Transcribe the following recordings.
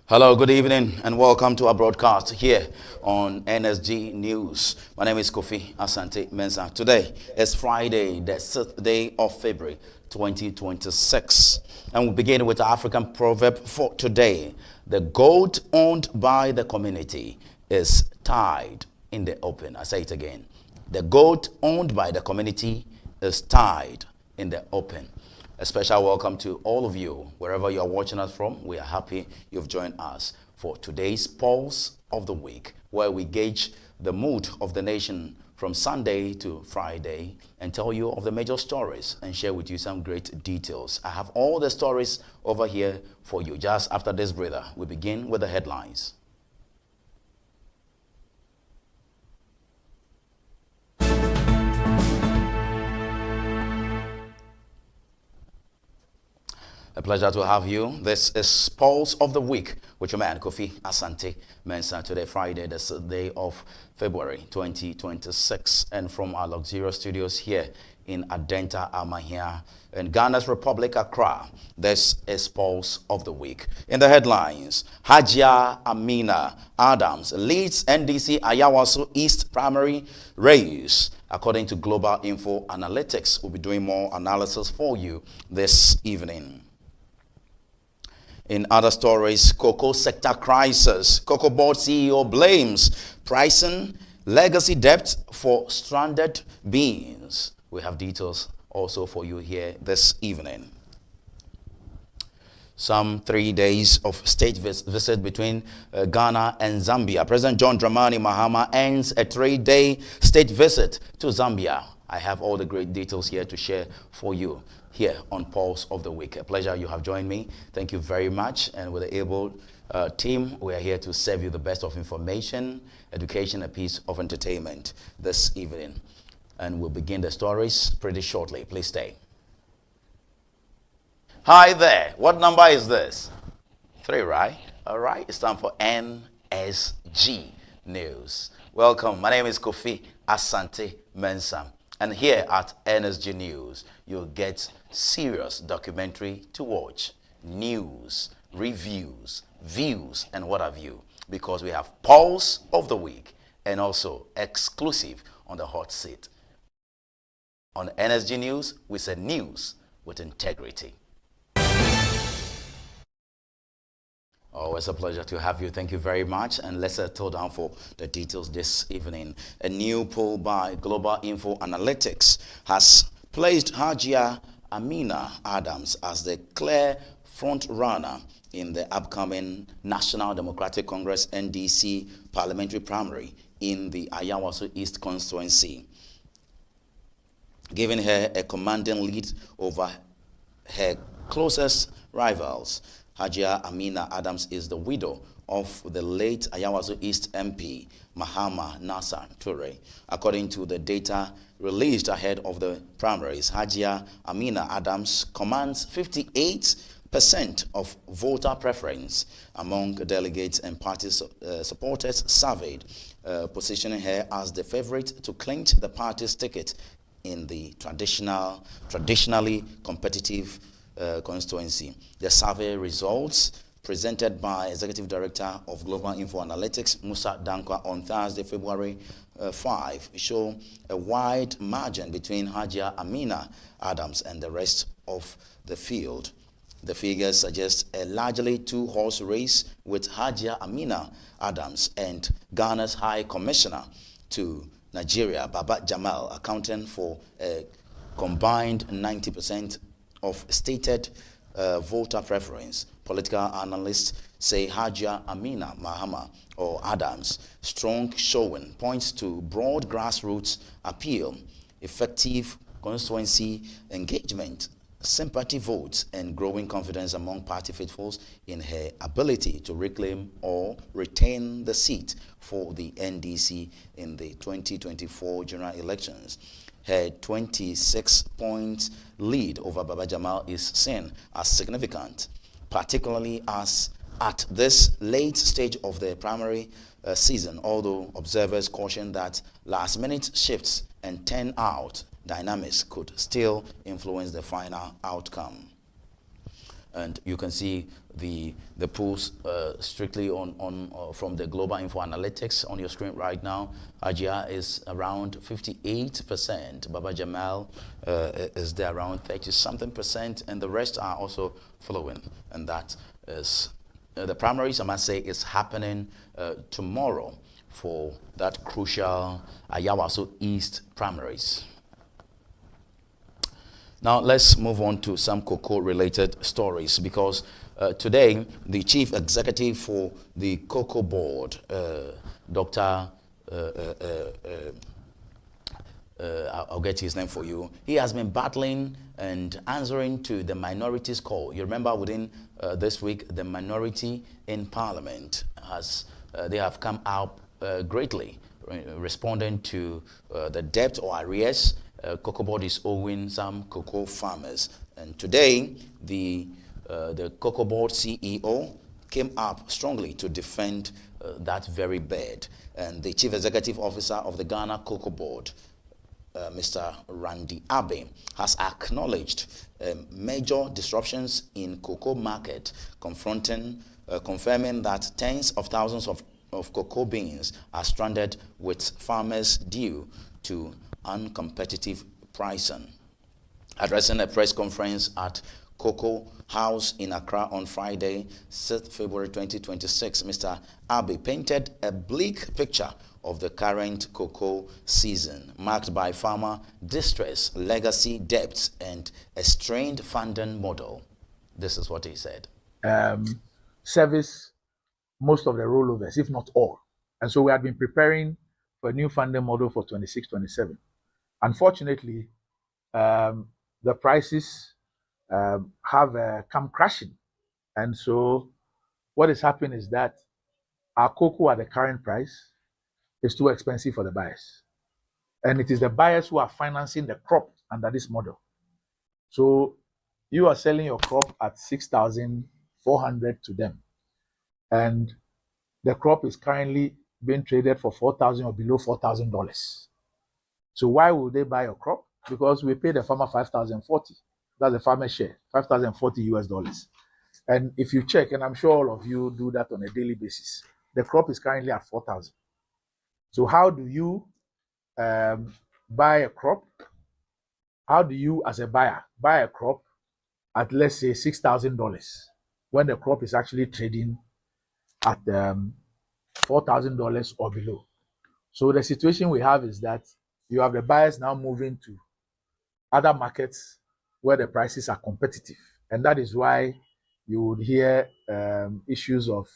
Hello, good evening, and welcome to our broadcast here on NSG News. My name is Kofi Asante Mensah. Today is Friday, the 6th day of February 2026. And we begin with the African proverb for today. The goat owned by the community is tied in the open. I say it again. The goat owned by the community is tied in the open. A special welcome to all of you, wherever you are watching us from. We are happy you've joined us for today's Pulse of the Week, where we gauge the mood of the nation from Sunday to Friday and tell you of the major stories and share with you some great details. I have all the stories over here for you. Just after this breather, we begin with the headlines. A pleasure to have you. This is Pulse of the Week with your man, Kofi Asante Mensah. Today, Friday, the 6th day of February 2026. And from our luxurious studios here in Adenta, Amahia, in Ghana's Republic, Accra, this is Pulse of the Week. In the headlines, Hajia Amina Adams leads NDC Ayawaso East primary race. According to Global Info Analytics, we'll be doing more analysis for you this evening. In other stories, cocoa sector crisis. Cocoa board CEO blames pricing legacy debt for stranded beans. We have details also for you here this evening. Some 3 days of state visit between Ghana and Zambia. President John Dramani Mahama ends a 3-day state visit to Zambia. I have all the great details here to share for you here on Pulse of the Week. A pleasure you have joined me. Thank you very much. And with the able team, we are here to serve you the best of information, education, a piece of entertainment this evening. And we'll begin the stories pretty shortly. Please stay. Hi there. What number is this? 3, right? All right. It's time for NSG News. Welcome. My name is Kofi Asante Mensah. And here at NSG News, you'll get serious documentary to watch, news, reviews, views, and what have you. Because we have Pulse of the Week and also exclusive on the hot seat. On NSG News, we say news with integrity. Oh, it's a pleasure to have you. Thank you very much. And let's settle down for the details this evening. A new poll by Global Info Analytics has placed Hajia Amina Adams as the clear front runner in the upcoming National Democratic Congress NDC parliamentary primary in the Ayawaso East constituency, giving her a commanding lead over her closest rivals. Hajia Amina Adams is the widow of the late Ayawaso East MP, Mahama Nasser Toure. According to the data released ahead of the primaries, Hajia Amina Adams commands 58% of voter preference among delegates and party supporters surveyed, positioning her as the favorite to clinch the party's ticket in the traditionally competitive constituency. The survey results presented by Executive Director of Global Info Analytics, Musa Dankwa, on Thursday, February 5, show a wide margin between Hajia Amina Adams and the rest of the field. The figures suggest a largely two-horse race with Hajia Amina Adams and Ghana's High Commissioner to Nigeria, Baba Jamal, accounting for a combined 90% of stated voter preference. Political analysts say Hajia Amina Mahama or Adams' strong showing points to broad grassroots appeal, effective constituency engagement, sympathy votes, and growing confidence among party faithfuls in her ability to reclaim or retain the seat for the NDC in the 2024 general elections. Her 26-point lead over Baba Jamal is seen as significant, particularly as at this late stage of the primary season, although observers caution that last-minute shifts and turnout dynamics could still influence the final outcome. And you can see the polls strictly on from the Global Info Analytics on your screen right now. Hajia is around 58%. Baba Jamal is there around 30-something%, and the rest are also following. And that is the primaries, I must say, is happening tomorrow for that crucial Ayawaso East primaries. Now let's move on to some cocoa-related stories, because today the chief executive for the Cocoa Board, Dr. I'll get his name for you. He has been battling and answering to the minority's call. You remember within this week, the minority in Parliament they have come out greatly responding to the debt or arrears Cocoa Board is owing some cocoa farmers. And today, the Cocoa Board CEO came up strongly to defend that very bid. And the Chief Executive Officer of the Ghana Cocoa Board, Mr. Randy Abbey, has acknowledged major disruptions in cocoa market, confirming that tens of thousands of cocoa beans are stranded with farmers due to uncompetitive pricing. Addressing a press conference at Cocoa House in Accra on Friday, 6th February 2026, Mr. Abbey painted a bleak picture of the current cocoa season, marked by farmer distress, legacy debts, and a strained funding model. This is what he said. Service most of the rollovers, if not all. And so we had been preparing for a new funding model for 26-27. Unfortunately, the prices have come crashing. And so what is happening is that our cocoa at the current price is too expensive for the buyers. And it is the buyers who are financing the crop under this model. So you are selling your crop at 6,400 to them. And the crop is currently being traded for $4,000 or below $4,000. So why would they buy your crop? Because we pay the farmer $5,040. That's the farmer share, $5,040. And if you check, and I'm sure all of you do that on a daily basis, the crop is currently at $4,000. So how do you buy a crop? How do you, as a buyer, buy a crop at, let's say, $6,000 when the crop is actually trading at $4,000 or below? So the situation we have is that you have the buyers now moving to other markets where the prices are competitive. And that is why you would hear issues of,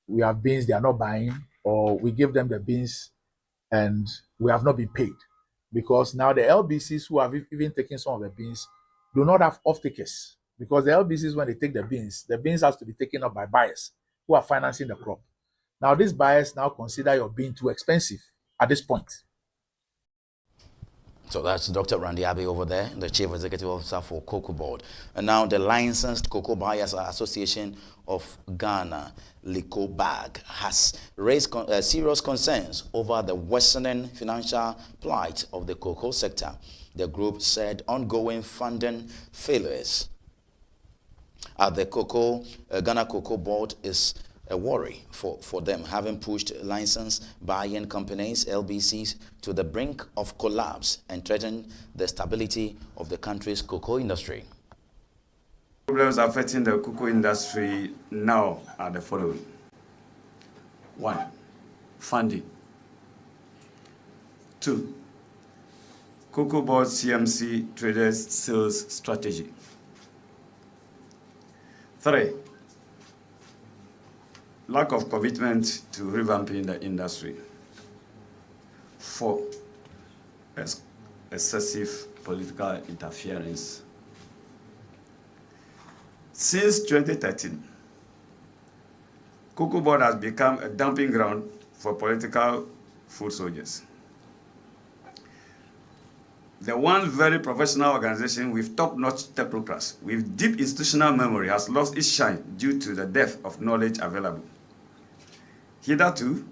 we have beans they are not buying, or we give them the beans and we have not been paid. Because now the LBCs who have even taken some of the beans do not have off-takers. Because the LBCs, when they take the beans has to be taken up by buyers who are financing the crop. Now these buyers now consider your bean too expensive at this point. So that's Dr. Randy Abbey over there, the Chief Executive Officer for Cocoa Board. And now the Licensed Cocoa Buyers Association of Ghana, LICOBAG, has raised serious concerns over the worsening financial plight of the cocoa sector. The group said ongoing funding failures at the Ghana Cocoa Board is a worry for them, having pushed licensed buying companies, LBCs, to the brink of collapse and threatened the stability of the country's cocoa industry. Problems affecting the cocoa industry now are the following. 1. Funding. 2. Cocoa Board CMC traders sales strategy. 3. Lack of commitment to revamping the industry. 4. Excessive political interference. Since 2013, Cocoa Board has become a dumping ground for political food soldiers. The one very professional organization with top-notch technocrats with deep institutional memory has lost its shine due to the depth of knowledge available. Hitherto,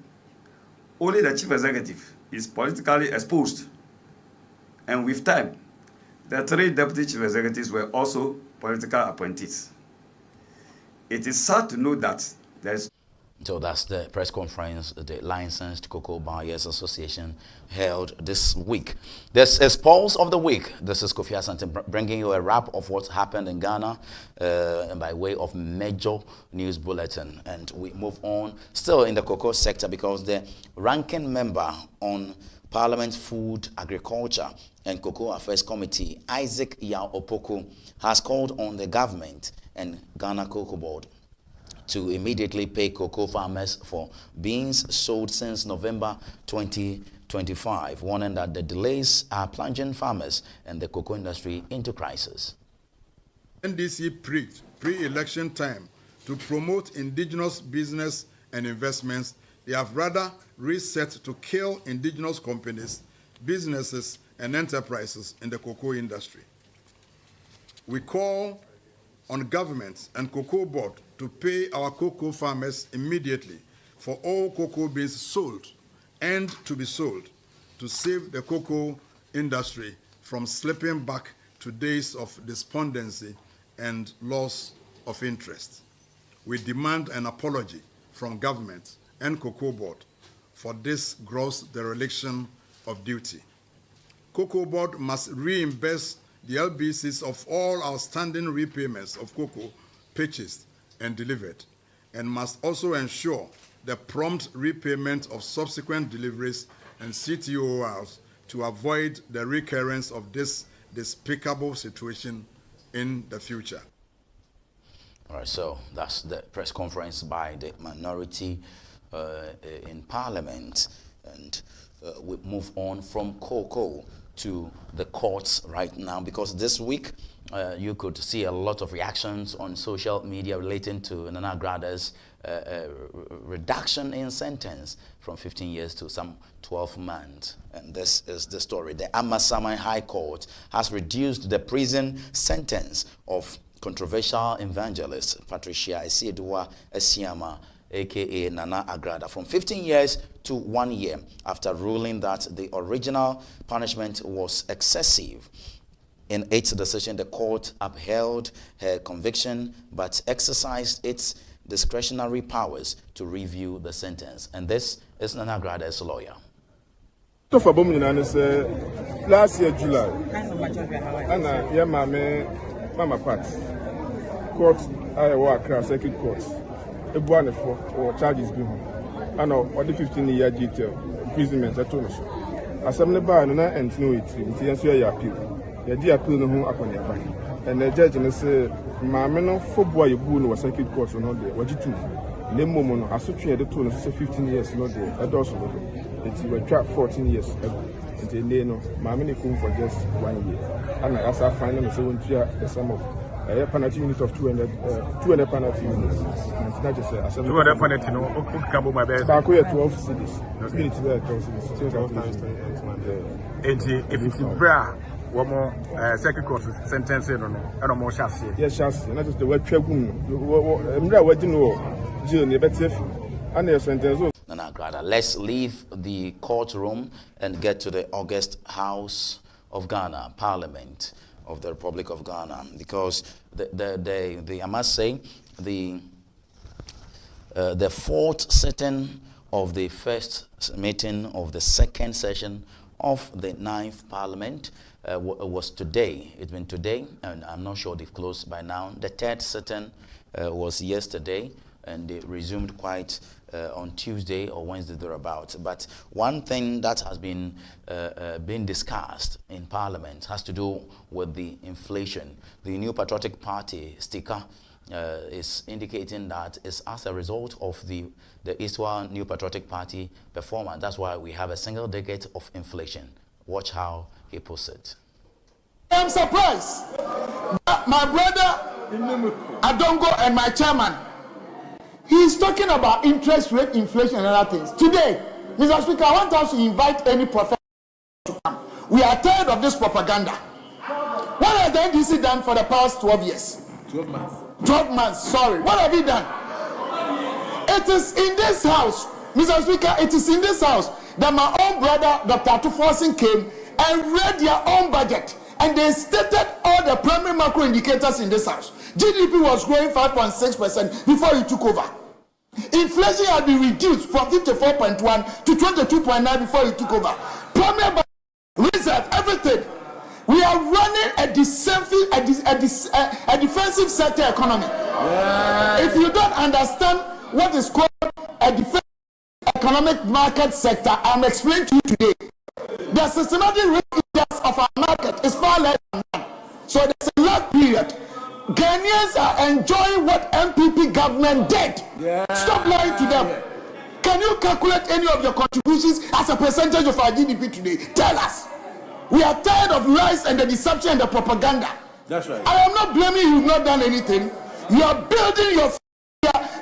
only the chief executive is politically exposed, and with time, the 3 deputy chief executives were also political appointees. It is sad to know that there is. So that's the press conference the Licensed Cocoa Buyers Association held this week. This is Pulse of the Week. This is Kofi Asante bringing you a wrap of what's happened in Ghana by way of major news bulletin. And we move on still in the cocoa sector because the ranking member on Parliament Food, Agriculture and Cocoa Affairs Committee, Isaac Yao Opoku, has called on the government and Ghana Cocoa Board to immediately pay cocoa farmers for beans sold since November 2025, warning that the delays are plunging farmers and the cocoa industry into crisis. NDC preached pre-election time to promote indigenous business and investments. They have rather reset to kill indigenous companies, businesses, and enterprises in the cocoa industry. We call on government and cocoa board to pay our cocoa farmers immediately for all cocoa beans sold and to be sold to save the cocoa industry from slipping back to days of despondency and loss of interest. We demand an apology from government and cocoa board for this gross dereliction of duty. Cocoa board must reimburse the LBCs of all outstanding repayments of cocoa purchased and delivered, and must also ensure the prompt repayment of subsequent deliveries and CTORs to avoid the recurrence of this despicable situation in the future. All right, so that's the press conference by the minority in Parliament, and we move on from cocoa to the courts right now, because this week you could see a lot of reactions on social media relating to Nana Agraada's reduction in sentence from 15 years to some 12 months. And this is the story. The Amasaman High Court has reduced the prison sentence of controversial evangelist Patricia Esiedua Esiama, aka Nana Agraada, from 15 years to 1 year after ruling that the original punishment was excessive. In its decision, the court upheld her conviction but exercised its discretionary powers to review the sentence. And this is Nana Agraada's lawyer. Last year, July, and Mama Pat, court, Accra Circuit Court. One for charges being and or the 15-year detail imprisonment at Thomas. As I'm never and no it appeal. The appeal no upon your back. And the judge and say, Mamma, for boy, you was circuit court or not there. What you do? Lemono, associated the tone of 15 years not there. That also it's were trapped 14 years ago. And they know Mamma come for just 1 year. And as I find them, the sum of a penalty unit of 200 penalty units. Not just a 200 penalty, no, okay, my best. I 12 cities. Units there, 12 cities. And if it's bra, one more second course sentence, I don't more chassis. Yes, chassis, not just the word Trabun. What you know, June, better, and your sentence. Nana Agraada, let's leave the courtroom and get to the August House of Ghana, Parliament of the Republic of Ghana, because I must say the fourth sitting of the first meeting of the second session of the 9th Parliament was today. It's been today, and I'm not sure they've closed by now. The third sitting was yesterday, and they resumed quite on Tuesday or Wednesday thereabouts. But one thing that has been discussed in Parliament has to do with the inflation. The New Patriotic Party sticker is indicating that it's as a result of the Eastward New Patriotic Party performance. That's why we have a single decade of inflation. Watch how he puts it. I'm surprised that my brother Adongo and my chairman, he's talking about interest rate, inflation, and other things. Today, Mr. Speaker, I want us to invite any professor to come. We are tired of this propaganda. What has the NDC done for the past 12 years? 12 months. 12 months, sorry. What have you done? It is in this house, Mr. Speaker, it is in this house that my own brother, Dr. Atuforsin, came and read their own budget. And they stated all the primary macro indicators in this house. GDP was growing 5.6% before he took over. Inflation had been reduced from 54.1 to 22.9 before he took over. Primary reserve, everything. We are running a defensive sector economy. Yeah. If you don't understand what is called a defensive economic market sector, I'm explaining to you today. The systematic risk index of our market is far less than that. So there's a lag period. Ghanaians are enjoying what MPP government did. Yeah. Stop lying to them. Yeah. Can you calculate any of your contributions as a percentage of our GDP today? Tell us. We are tired of lies and the deception and the propaganda. That's right. I am not blaming you. You've not done anything. You are building your.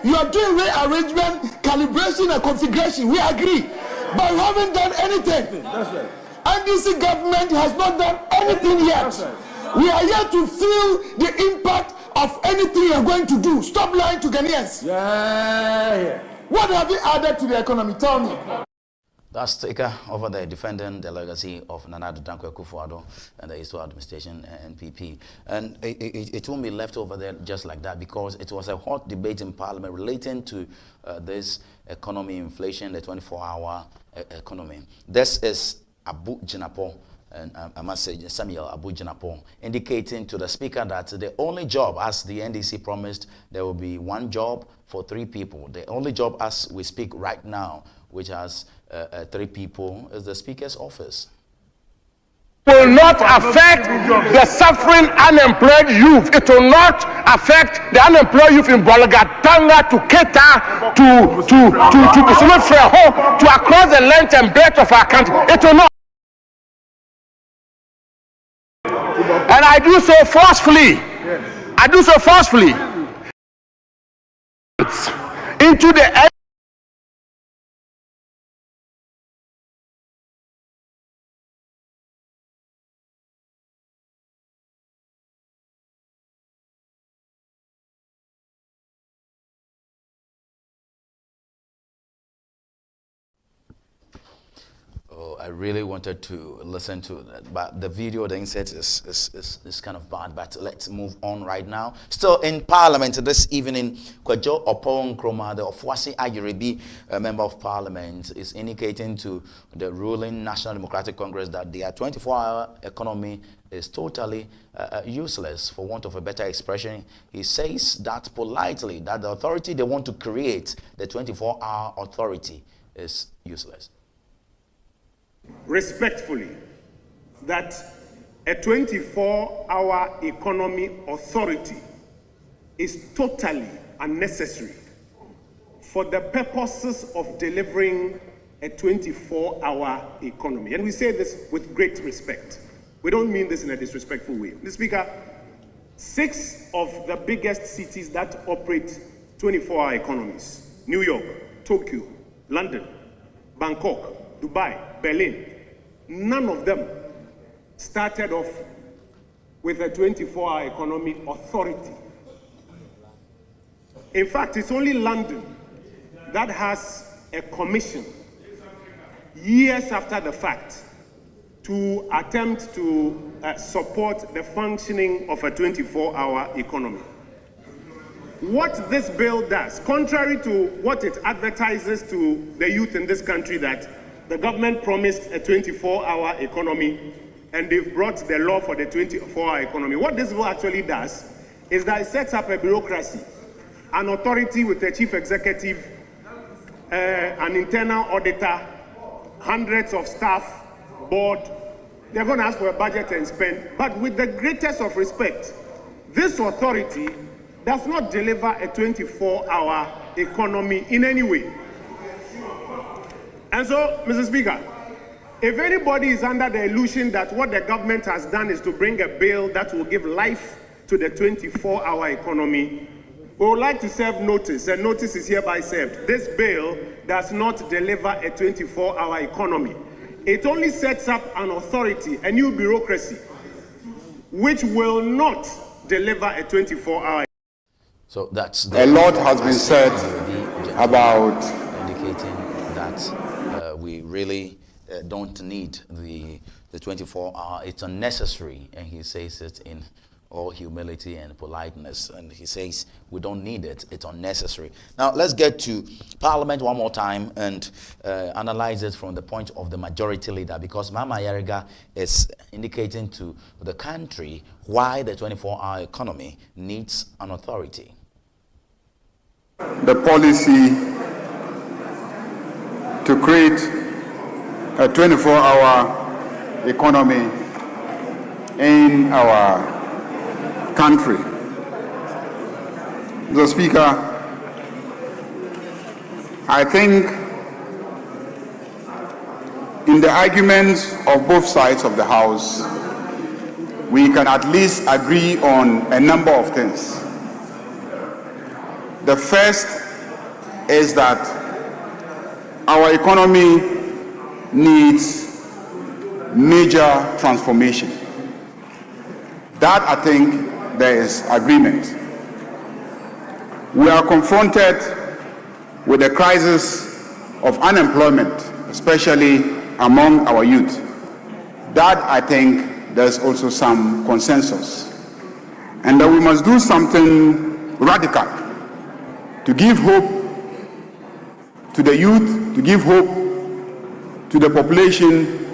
You are doing rearrangement, calibration, and configuration. We agree, but you haven't done anything. That's right. NDC government has not done anything yet. That's right. We are yet to feel the impact of anything you are going to do. Stop lying to Ghanaians. Yeah. What have you added to the economy? Tell me. That's Speaker over there defending the legacy of Nana Addo Dankwa Akufo-Addo and the Eastern Administration NPP. And it won't be left over there just like that, because it was a hot debate in Parliament relating to this economy, inflation, the 24-hour economy. This is Abu Jinapo, and I must say Samuel Abu Jinapo, indicating to the Speaker that the only job, as the NDC promised, there will be one job for 3 people. The only job as we speak right now, which has 3 people, is the Speaker's office. Will not affect the suffering unemployed youth. It will not affect the unemployed youth in Bolgatanga, to Keta, to across the length and breadth of our country. It will not. And I do so forcefully. I do so forcefully into the I really wanted to listen to that, but the video, the insert is kind of bad. But let's move on right now. Still in Parliament this evening, Kwadwo Oppong Nkrumah, the Ofoase Ayerebi, a member of Parliament, is indicating to the ruling National Democratic Congress that their 24-hour economy is totally useless, for want of a better expression. He says that politely, that the authority they want to create, the 24-hour authority, is useless. Respectfully, that a 24-hour economy authority is totally unnecessary for the purposes of delivering a 24-hour economy. And we say this with great respect. We don't mean this in a disrespectful way. Mr. Speaker, 6 of the biggest cities that operate 24-hour economies: New York, Tokyo, London, Bangkok, Dubai, Berlin, none of them started off with a 24-hour economy authority. In fact, it's only London that has a commission years after the fact to attempt to support the functioning of a 24-hour economy. What this bill does, contrary to what it advertises to the youth in this country, that the government promised a 24-hour economy and they've brought the law for the 24-hour economy. What this bill actually does is that it sets up a bureaucracy, an authority with a chief executive, an internal auditor, hundreds of staff, board. They're going to ask for a budget and spend. But with the greatest of respect, this authority does not deliver a 24-hour economy in any way. And so, Mr. Speaker, if anybody is under the illusion that what the government has done is to bring a bill that will give life to the 24-hour economy, we would like to serve notice, and notice is hereby served. This bill does not deliver a 24-hour economy. It only sets up an authority, a new bureaucracy, which will not deliver a 24-hour. So that's a lot has been said about indicating that we really don't need the 24-hour. It's unnecessary, and he says it in or humility and politeness. And he says we don't need it. It's unnecessary. Now, let's get to Parliament one more time and analyze it from the point of the majority leader, because Mama Ayariga is indicating to the country why the 24-hour economy needs an authority. The policy to create a 24-hour economy in our country. Mr. Speaker, I think in the arguments of both sides of the House, we can at least agree on a number of things. The first is that our economy needs major transformation. That, I think, there is agreement. We are confronted with the crisis of unemployment, especially among our youth. That, I think, there's also some consensus. And that we must do something radical to give hope to the youth, to give hope to the population,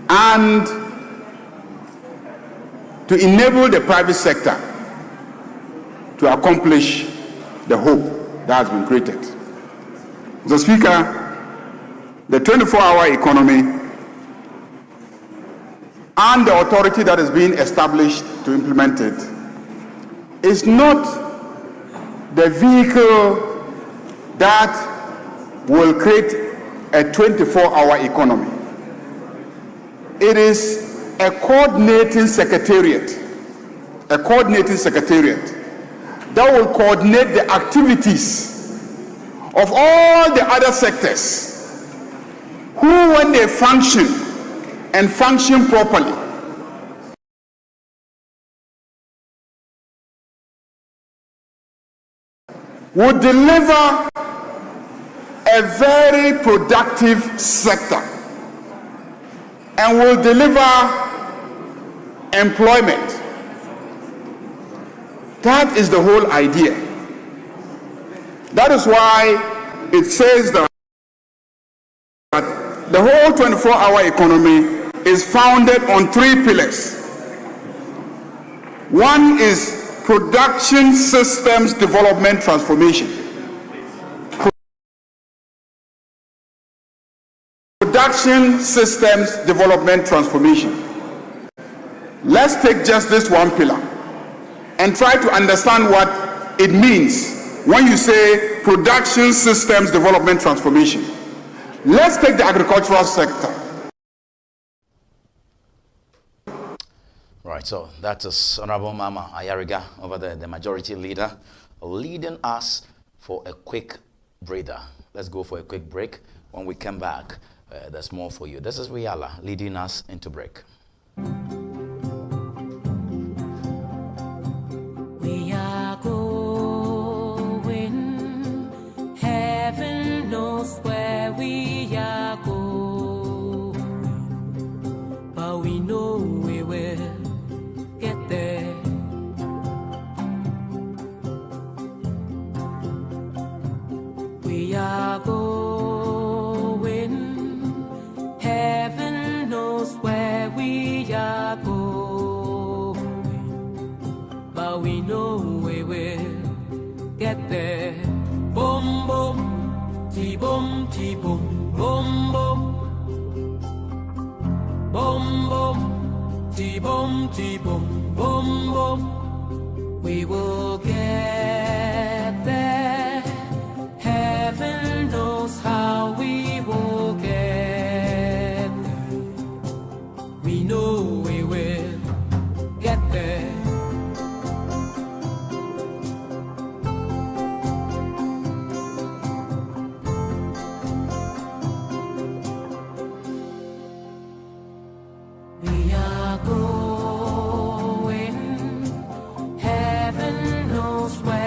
and to enable the private sector to accomplish the hope that has been created. Mr. Speaker, the 24-hour economy and the authority that is being established to implement it is not the vehicle that will create a 24-hour economy. It is a coordinating secretariat that will coordinate the activities of all the other sectors who, when they function and function properly, would deliver a very productive sector and will deliver employment. That is the whole idea. That is why it says that the whole 24-hour economy is founded on 3 pillars. One is production systems development transformation. Production systems development transformation. Let's take just this one pillar and try to understand what it means when you say production systems development transformation. Let's take the agricultural sector. Right, so that is Honorable Mama Ayariga over there, the majority leader, leading us for a quick breather. Let's go for a quick break. When we come back, there's more for you. This is Riala leading us into break. We are going, heaven knows where we are going, but we know we will get there. We are going, heaven knows where we are going, but we know we will get there. Boom, boom, ti-boom, ti-boom, boom, boom. Boom, boom, ti-boom, ti-boom, boom, boom. We will get there. Heaven knows how we will get there. We know we will get there. We are going, heaven knows where.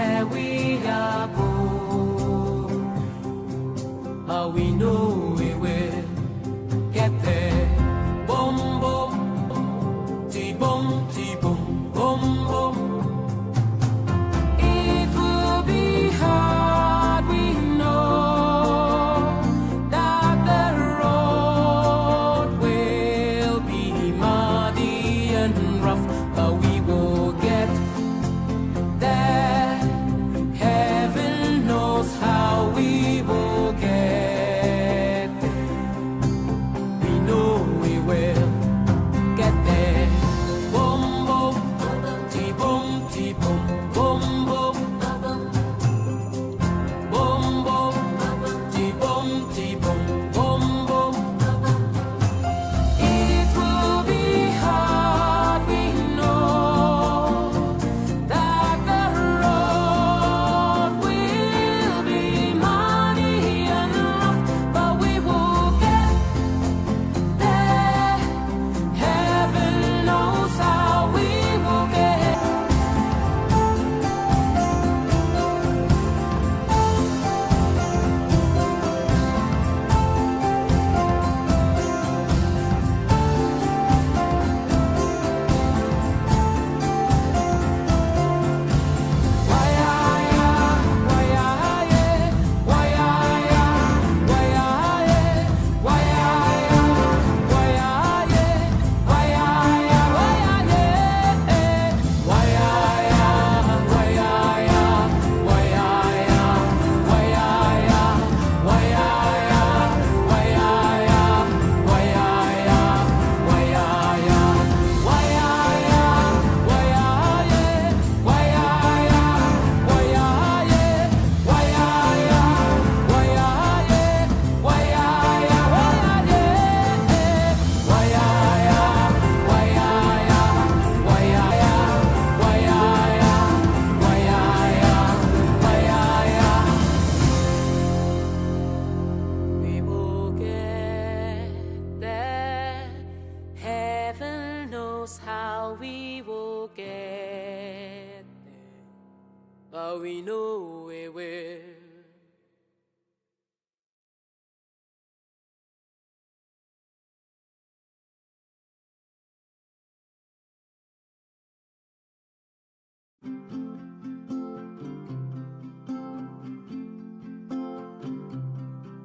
but we know we will.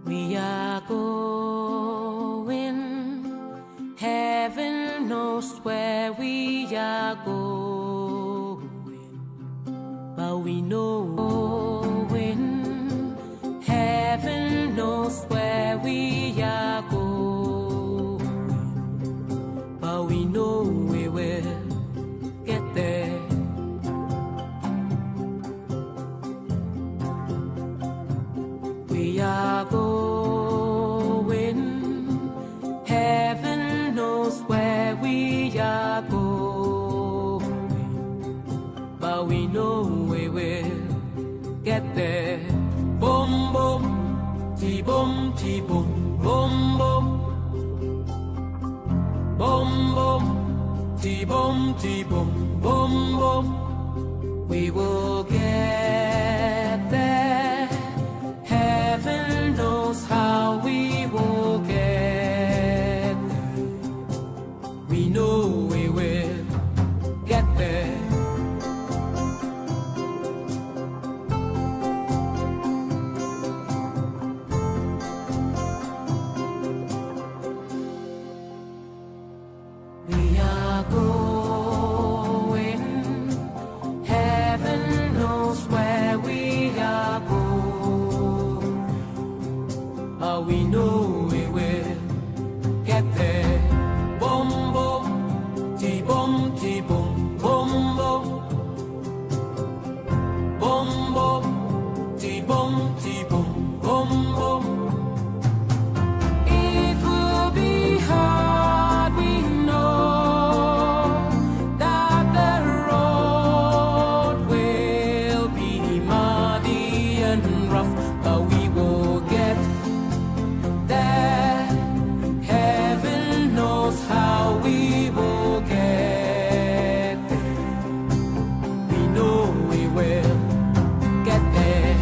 We are going, heaven knows where we are going, but we know going, heaven knows where we are going, but we know we will get there. We are going, heaven knows where we are going, but we know we will get there. Boom, boom, ti-boom, ti-boom, boom, boom. Boom, boom, ti-boom, ti-boom, boom, boom. We will get there. Heaven knows how we will get there. We know we will get there. We are going, heaven knows where we are going, but we know we will get there. Boom, boom, ti-boom, ti-boom, boom, boom. Boom, boom, ti-boom, ti-boom, boom, boom. It will be hard, we know, that the road will be muddy and rough, but we will get there. Heaven knows how we will get there. We know we will get there.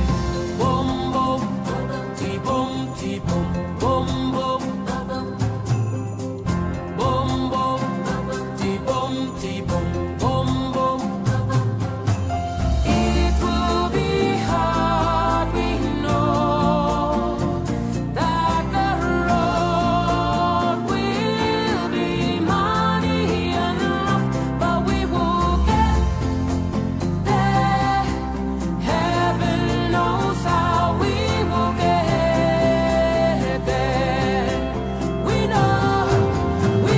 Boom, boom, ti-boom, ti-boom, boom, boom. Boom, boom, ti-boom, ti-boom, boom, boom. It will be hard, we know, that the road will be muddy and rough, but we will get there. Heaven knows how we will get there. We know we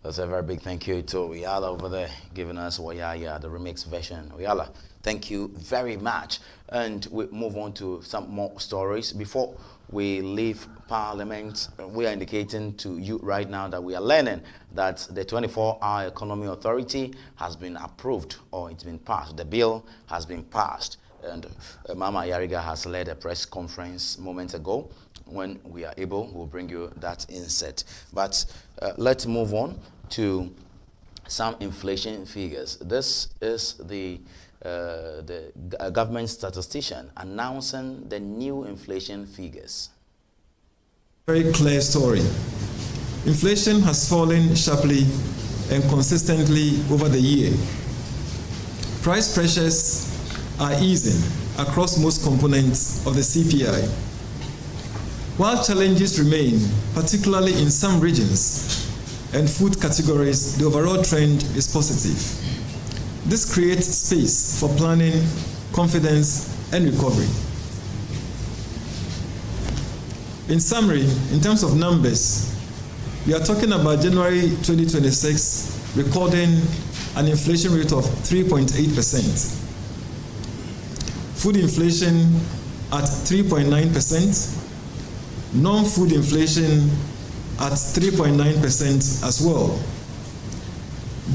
That's a very big thank you to Oyala over there giving us Wayaya, the remix version. Oyala, thank you very much. And we move on to some more stories. Before we leave Parliament, we are indicating to you right now that we are learning that the 24-hour Economy Authority has been approved, or it's been passed. The bill has been passed. And Mama Yariga has led a press conference moments ago. When we are able, we'll bring you that insert. But let's move on to some inflation figures. This is the government statistician announcing the new inflation figures. Very clear story. Inflation has fallen sharply and consistently over the year. Price pressures are easing across most components of the CPI. While challenges remain, particularly in some regions and food categories, the overall trend is positive. This creates space for planning, confidence, and recovery. In summary, in terms of numbers, we are talking about January 2026 recording an inflation rate of 3.8%. Food inflation at 3.9%. Non-food inflation at 3.9% as well.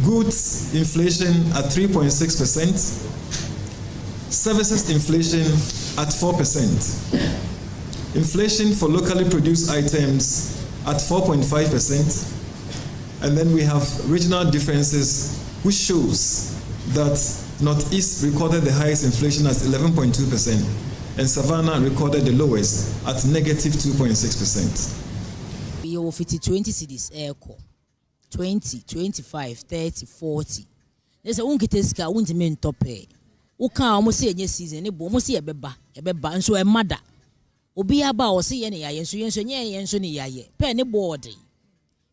Goods inflation at 3.6%. Services inflation at 4%. Inflation for locally produced items at 4.5%. And then we have regional differences, which shows that Northeast recorded the highest inflation at 11.2%, and Savannah recorded the lowest at negative 2.6%. We have 20 cities, 20, 25, 30, 40. There's a unkiteska, untimen tope. Uka almost say any season, almost see a beba, and so a mother. Obiaba or see any yenso penny boarding.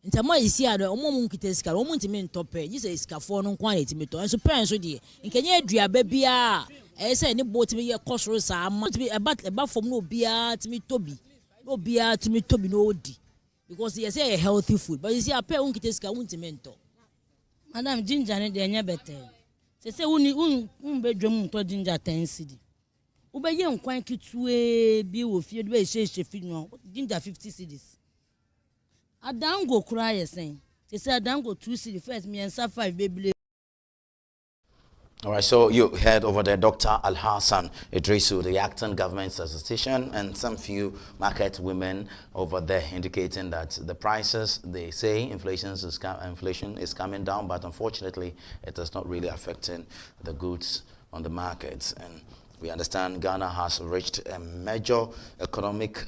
In Tama is here, the Omunkiteska, Omuntimen tope, you say scaffold on quantity, and so parents with you. In Kenya, dear baby, I say any boat to be a cost rosa, must be about from no beer to me, Toby. No beer to me, Toby, no D. Because he say a healthy food, but you see, a pair unkiteska untimento. Madame Ginger, and they're better. Say, bedroom to Ginger 10 city. Ube young quite to be with you, way she Ginger 50 cities. I don't go cry, saying. They say I don't go 2 city first, me and 5 baby. All right, so you heard over there Dr. Al-Hassan Idrisu, the Acton Government Statistician, and some few market women over there indicating that the prices, they say inflation is coming down, but unfortunately it is not really affecting the goods on the markets. And we understand Ghana has reached a major economic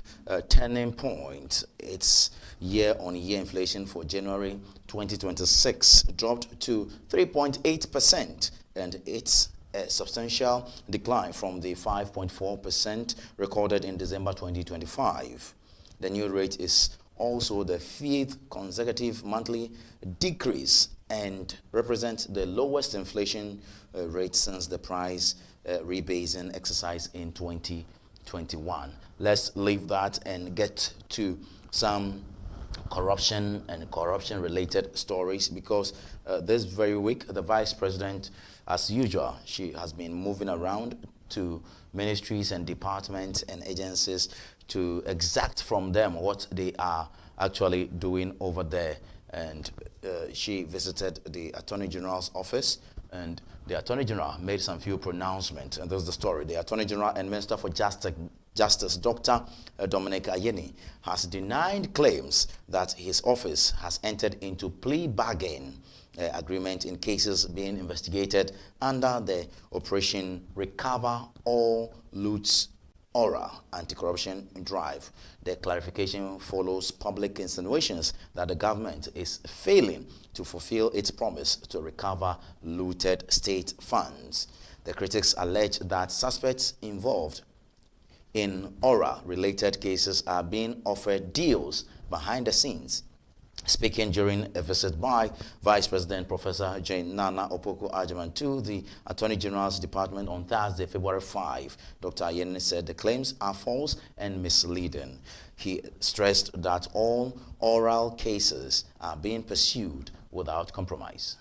turning point. Its year-on-year inflation for January 2026 dropped to 3.8%, and it's a substantial decline from the 5.4% recorded in December 2025. The new rate is also the 5th consecutive monthly decrease and represents the lowest inflation rate since the price rebasing exercise in 2021. Let's leave that and get to some corruption and corruption-related stories, because this very week, the Vice President, as usual, she has been moving around to ministries and departments and agencies to exact from them what they are actually doing over there. And she visited the Attorney General's office, and the Attorney General made some few pronouncements, and this is the story. The Attorney General and Minister for Justice, Dr. Dominic Ayeni, has denied claims that his office has entered into plea bargain agreement in cases being investigated under the Operation Recover All Loots ORA anti-corruption drive. The clarification follows public insinuations that the government is failing to fulfill its promise to recover looted state funds. The critics allege that suspects involved in ORA-related cases are being offered deals behind the scenes. Speaking during a visit by Vice President Professor Jane Nana Opoku-Agyeman to the Attorney General's Department on Thursday, February 5, Dr. Ayeni said the claims are false and misleading. He stressed that all oral cases are being pursued without compromise.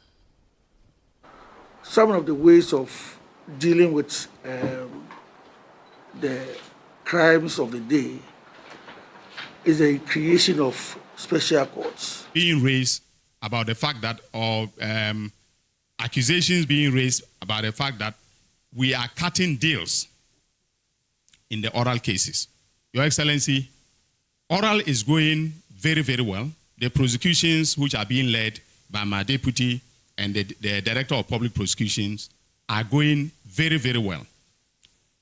Some of the ways of dealing with the crimes of the day is the creation of special courts. Being raised about the fact that, or accusations being raised about the fact that we are cutting deals in the oral cases. Your Excellency, oral is going very, very well. The prosecutions which are being led by my deputy and the Director of Public Prosecutions are going very, very well.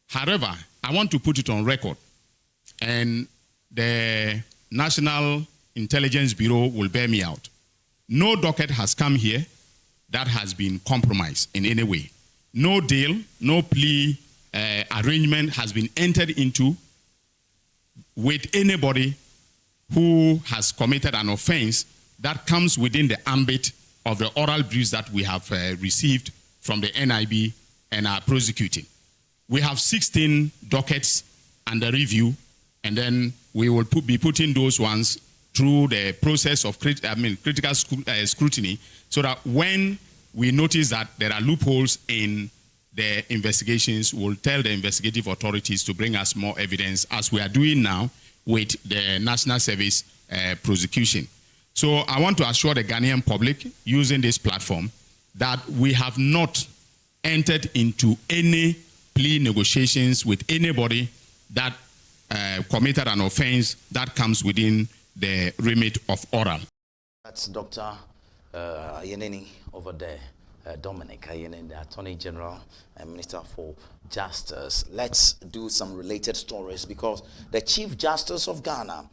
However, I want to put it on record, and the National Intelligence Bureau will bear me out. No docket has come here that has been compromised in any way. No deal, no plea arrangement has been entered into with anybody who has committed an offense that comes within the ambit of the oral briefs that we have received from the NIB and are prosecuting. we have 16 dockets under review, and then we will be putting those ones through the process of critical scrutiny, so that when we notice that there are loopholes in the investigations, we'll tell the investigative authorities to bring us more evidence, as we are doing now with the National Service prosecution. So I want to assure the Ghanaian public, using this platform, that we have not entered into any plea negotiations with anybody that committed an offense that comes within the remit of oral. That's Dr. Ayeneni over there, Dominic Ayeneni, the Attorney General and Minister for Justice. Let's do some related stories, because the Chief Justice of Ghana,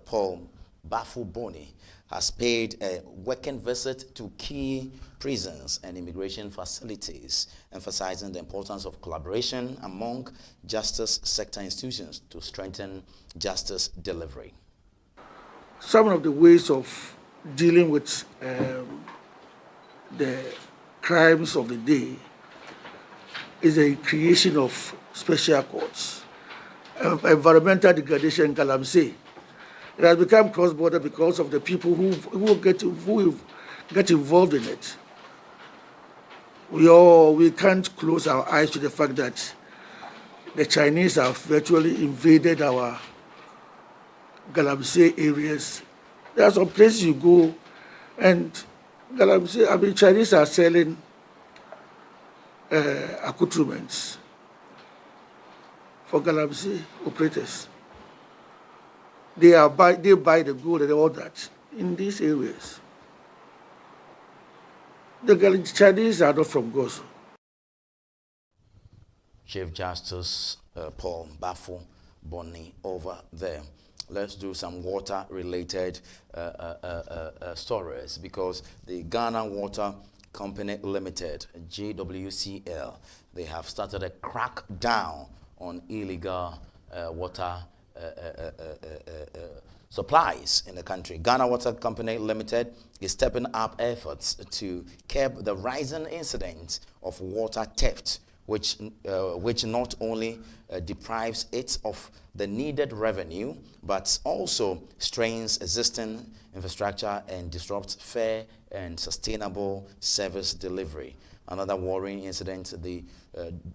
Paul Bafo Boni, has paid a working visit to key prisons and immigration facilities, emphasizing the importance of collaboration among justice sector institutions to strengthen justice delivery. Some of the ways of dealing with the crimes of the day is the creation of special courts. Environmental degradation in Galamsey, it has become cross-border because of the people who get involved in it. We can't close our eyes to the fact that the Chinese have virtually invaded our Galamsey areas. There are some places you go, and Galamsey, Chinese are selling accoutrements for Galamsey operators. They buy the gold and all that in these areas. The Chinese are not from Gozo. Chief Justice Paul Bafo Boni over there. Let's do some water-related stories, because the Ghana Water Company Limited, GWCL, they have started a crackdown on illegal water supplies in the country. Ghana Water Company Limited is stepping up efforts to curb the rising incidence of water theft, which not only deprives it of the needed revenue, but also strains existing infrastructure and disrupts fair and sustainable service delivery. Another worrying incident the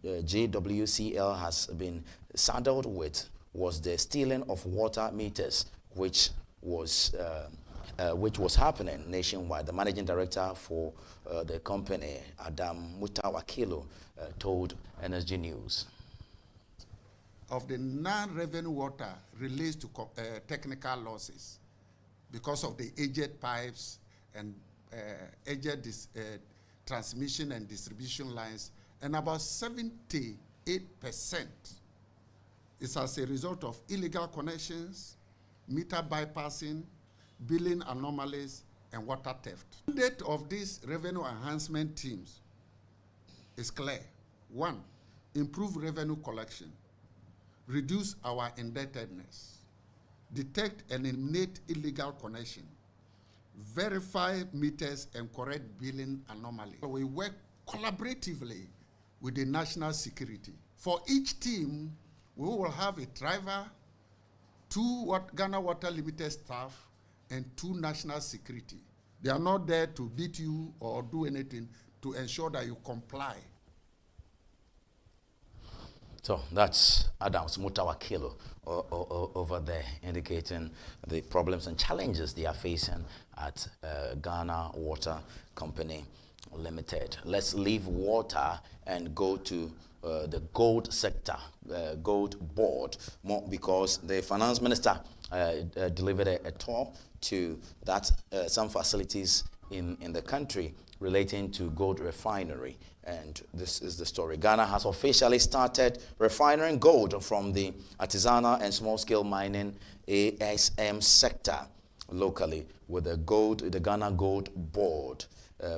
GWCL has been saddled with was the stealing of water meters, which was happening nationwide. The managing director for the company, Adam Mutawakilo, told NSG News. Of the non-revenue water relates to technical losses because of the aged pipes and aged transmission and distribution lines, and about 78% is as a result of illegal connections, meter bypassing, billing anomalies, and water theft. The mandate of these revenue enhancement teams is clear. 1, improve revenue collection, reduce our indebtedness, detect and eliminate illegal connection, verify meters and correct billing anomalies. So we work collaboratively with the national security. For each team, we will have a driver, 2 Ghana Water Limited staff, and 2 national security. They are not there to beat you or do anything, to ensure that you comply. So that's Adams Mutawakilo over there, indicating the problems and challenges they are facing at Ghana Water Company Limited. Let's leave water and go to the gold sector, gold board, more because the finance minister delivered a tour to some facilities in the country relating to gold refinery. And this is the story. Ghana has officially started refining gold from the artisanal and small-scale mining ASM sector locally, with the Ghana Gold Board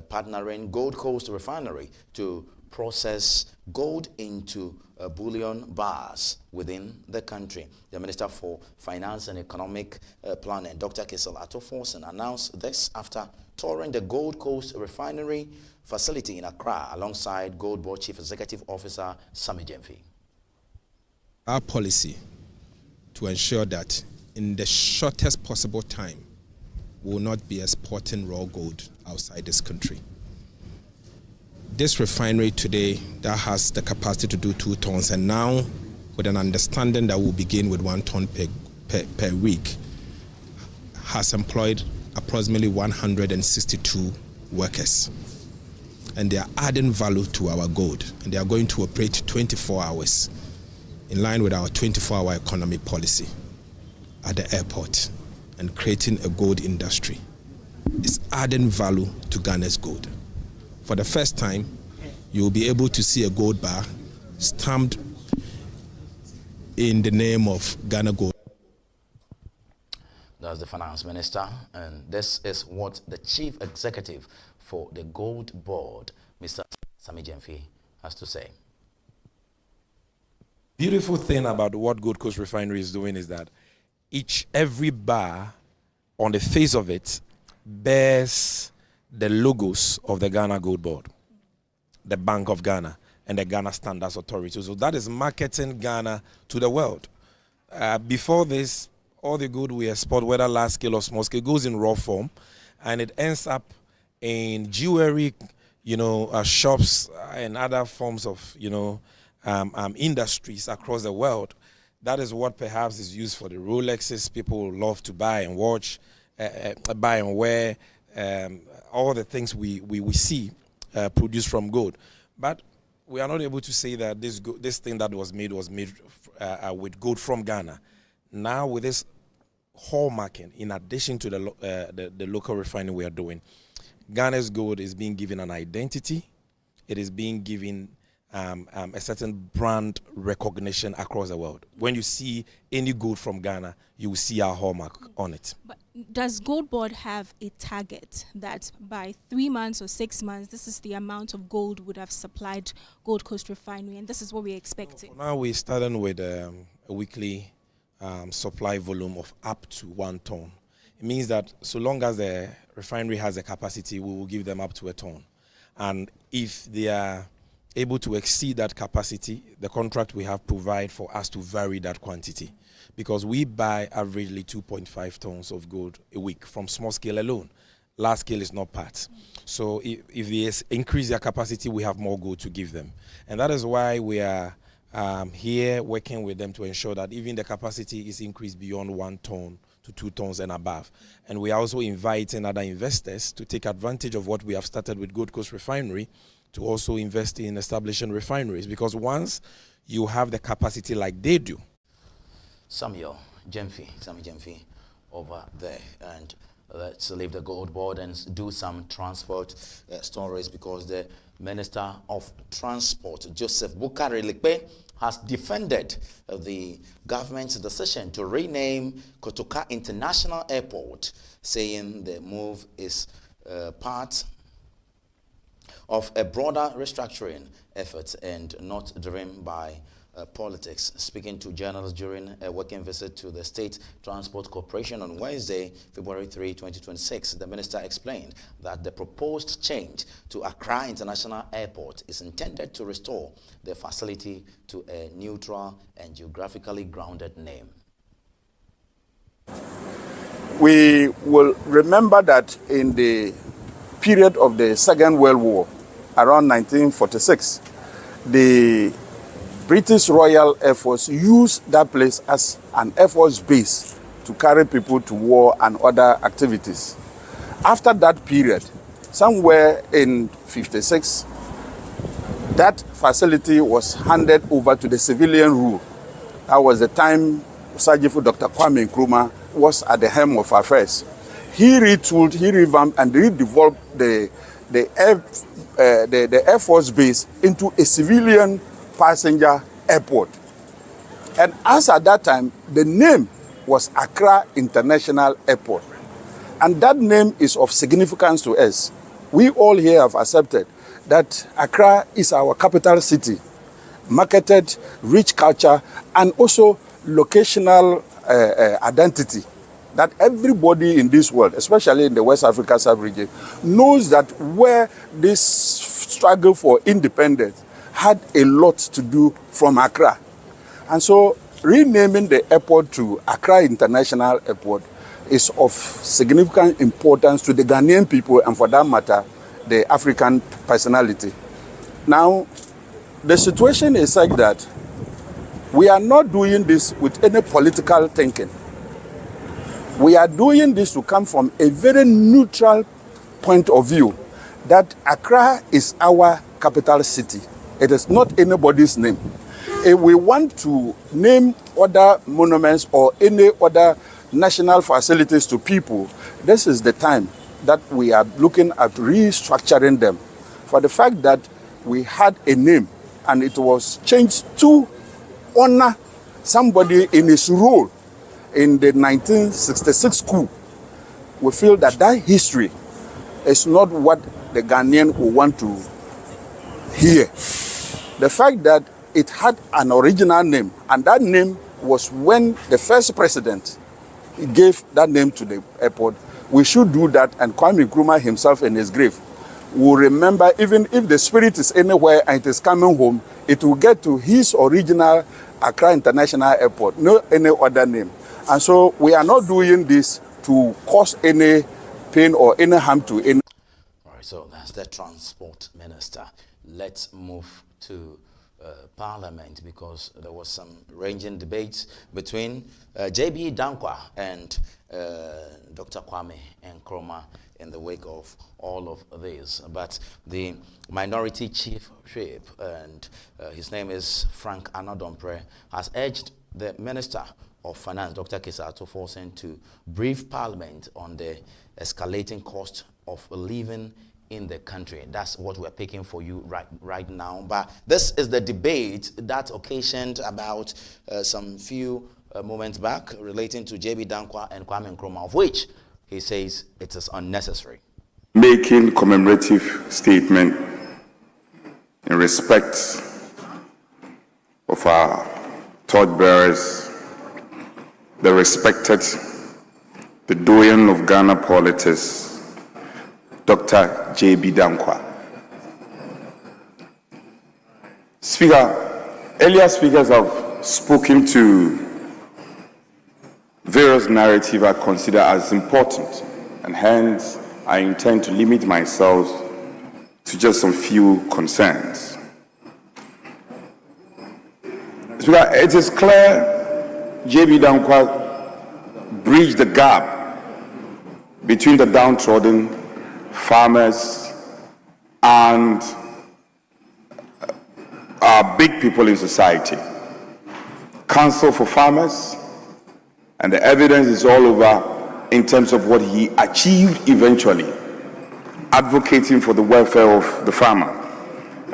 partnering Gold Coast Refinery to process gold into bullion bars within the country. The Minister for Finance and Economic Planning, Dr. Kisel Atoforsen, announced this after touring the Gold Coast Refinery facility in Accra alongside Gold Board Chief Executive Officer Sammy Gyamfi. Our policy to ensure that in the shortest possible time we will not be exporting raw gold outside this country. This refinery today that has the capacity to do 2 tons, and now with an understanding that will begin with 1 ton per week, has employed approximately 162 workers. And they are adding value to our gold, and they are going to operate 24 hours in line with our 24-hour economic policy at the airport, and creating a gold industry. It's adding value to Ghana's gold. For the first time, you will be able to see a gold bar stamped in the name of Ghana Gold. That's the Finance Minister, and this is what the Chief Executive for the Gold Board, Mr. Sammy Gyamfi, has to say. Beautiful thing about what Gold Coast Refinery is doing is that every bar on the face of it bears the logos of the Ghana Gold Board, the Bank of Ghana, and the Ghana Standards Authority. So that is marketing Ghana to the world. Before this, all the gold we export, whether large scale or small scale, goes in raw form, and it ends up in jewelry, shops and other forms of, industries across the world. That is what perhaps is used for the Rolexes people love to buy and watch, buy and wear, all the things we see produced from gold. But we are not able to say that this thing that was made with gold from Ghana. Now with this hallmarking, in addition to the local refining we are doing, Ghana's gold is being given an identity. It is being given a certain brand recognition across the world. When you see any gold from Ghana, you will see our hallmark on it. But does Gold Board have a target that by 3 months or 6 months, this is the amount of gold would have supplied Gold Coast Refinery, and this is what we're expecting? Now we're starting with a weekly supply volume of up to 1 ton. It means that so long as the refinery has the capacity, we will give them up to 1 ton. And if they are able to exceed that capacity, the contract we have provide for us to vary that quantity, because we buy averagely 2.5 tons of gold a week from small scale alone. Large scale is not part. So if they increase their capacity, we have more gold to give them. And that is why we are here working with them to ensure that even the capacity is increased beyond 1 ton to 2 tons and above. And we are also inviting other investors to take advantage of what we have started with Gold Coast Refinery, to also invest in establishing refineries, because once you have the capacity like they do. Sammy Gyamfi over there, and let's leave the Gold Board and do some transport stories, because the Minister of Transport, Joseph Bukari Likpe, has defended the government's decision to rename Kotoka International Airport, saying the move is part of a broader restructuring effort and not driven by politics. Speaking to journalists during a working visit to the State Transport Corporation on Wednesday, February 3, 2026, the minister explained that the proposed change to Accra International Airport is intended to restore the facility to a neutral and geographically grounded name. We will remember that in the period of the Second World War, around 1946, the British Royal Air Force used that place as an Air Force base to carry people to war and other activities. After that period, somewhere in 56, that facility was handed over to the civilian rule. That was the time Sergeant Dr. Kwame Nkrumah was at the helm of affairs. He retooled, he revamped, and redeveloped the Air Force base into a civilian passenger airport. And as at that time, the name was Accra International Airport. And that name is of significance to us. We all here have accepted that Accra is our capital city, marketed, rich culture, and also locational identity. That everybody in this world, especially in the West Africa sub-region, knows that where this struggle for independence had a lot to do from Accra. And so renaming the airport to Accra International Airport is of significant importance to the Ghanaian people and, for that matter, the African personality. Now, the situation is such that we are not doing this with any political thinking. We are doing this to come from a very neutral point of view that Accra is our capital city. It is not anybody's name. If we want to name other monuments or any other national facilities to people, this is the time that we are looking at restructuring them. For the fact that we had a name and it was changed to honor somebody in his role in the 1966 coup, we feel that that history is not what the Ghanaian will want to hear. The fact that it had an original name, and that name was when the first president gave that name to the airport, we should do that, and Kwame Nkrumah himself in his grave will remember, even if the spirit is anywhere and it is coming home, it will get to his original Accra International Airport, no any other name. And so we are not doing this to cause any pain or any harm to any. All right, so that's the transport minister. Let's move to Parliament, because there was some ranging debates between J.B. Dankwa and Dr. Kwame Nkrumah in the wake of all of this. But the minority chief whip, and his name is Frank Anna-Domprey, has urged the Minister of Finance, Dr. Kisa Ato-Forson, to brief Parliament on the escalating cost of living in the country. That's what we're picking for you right now. But this is the debate that occasioned about some few moments back relating to J.B. Dankwa and Kwame Nkrumah, of which he says it is unnecessary. Making commemorative statement in respect of our torchbearers, the respected, the doyen of Ghana politics, Dr. J.B. Dankwa. Speaker, earlier speakers have spoken to various narratives I consider as important, and hence I intend to limit myself to just some few concerns. Speaker, it is clear J.B. Dankwa bridged the gap between the downtrodden, farmers, and our big people in society. Council for Farmers, and the evidence is all over in terms of what he achieved eventually, advocating for the welfare of the farmer.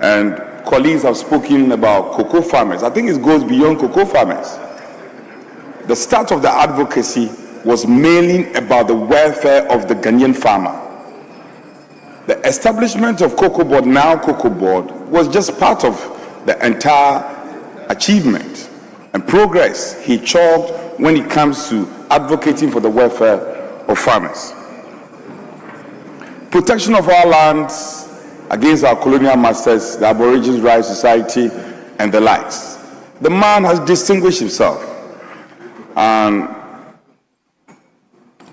And colleagues have spoken about cocoa farmers. I think it goes beyond cocoa farmers. The start of the advocacy was mainly about the welfare of the Ghanaian farmer. The establishment of Cocoa Board, now Cocoa Board, was just part of the entire achievement and progress he chalked when it comes to advocating for the welfare of farmers. Protection of our lands against our colonial masters, the Aborigines Rights Society, and the likes. The man has distinguished himself. And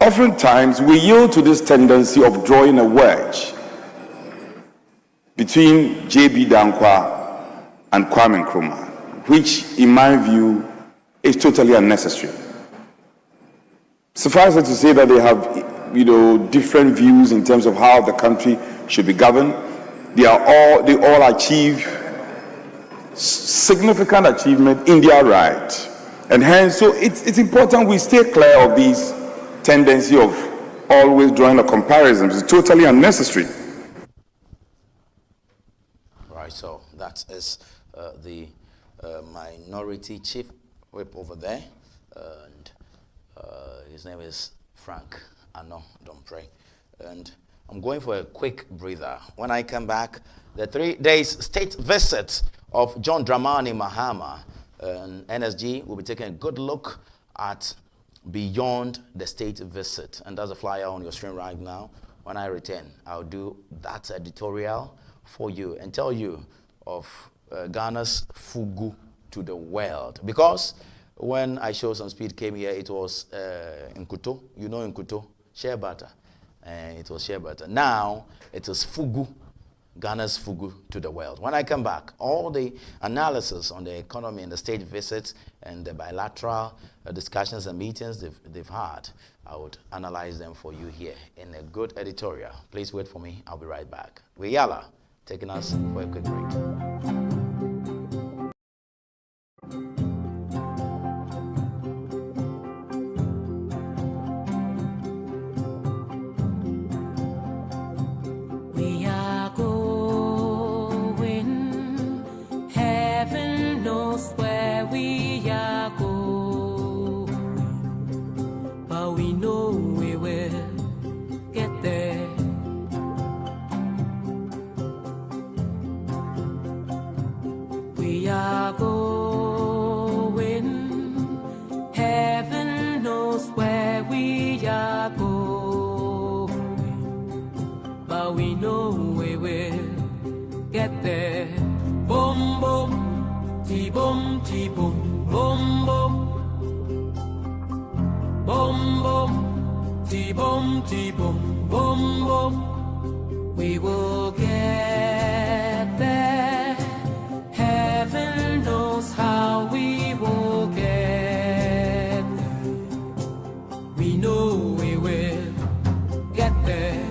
oftentimes we yield to this tendency of drawing a wedge between J.B. Dankwa and Kwame Nkrumah, which, in my view, is totally unnecessary. Suffice it to say that they have, different views in terms of how the country should be governed. They all achieve significant achievement in their right, and hence, so it's important we stay clear of this tendency of always drawing a comparison. It's totally unnecessary. So that is the minority chief whip over there, and his name is Frank Anna-Domprey. And I'm going for a quick breather. When I come back, the 3 days state visit of John Dramani Mahama and NSG will be taking a good look at beyond the state visit. And there's a flyer on your screen right now. When I return, I'll do that editorial for you and tell you of Ghana's fugu to the world. Because when I Show Some Speed came here, it was Nkuto. You know Nkuto? Shea butter. It was shea butter. Now, it is fugu. Ghana's fugu to the world. When I come back, all the analysis on the economy and the state visits and the bilateral discussions and meetings they've had, I would analyze them for you here in a good editorial. Please wait for me. I'll be right back. Yala taking us for a quick break. We will get there. Heaven knows how we will get there. We know we will get there.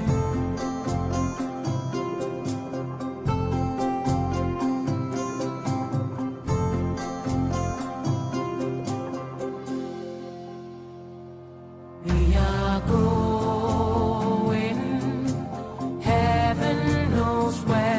We are going. Heaven knows where.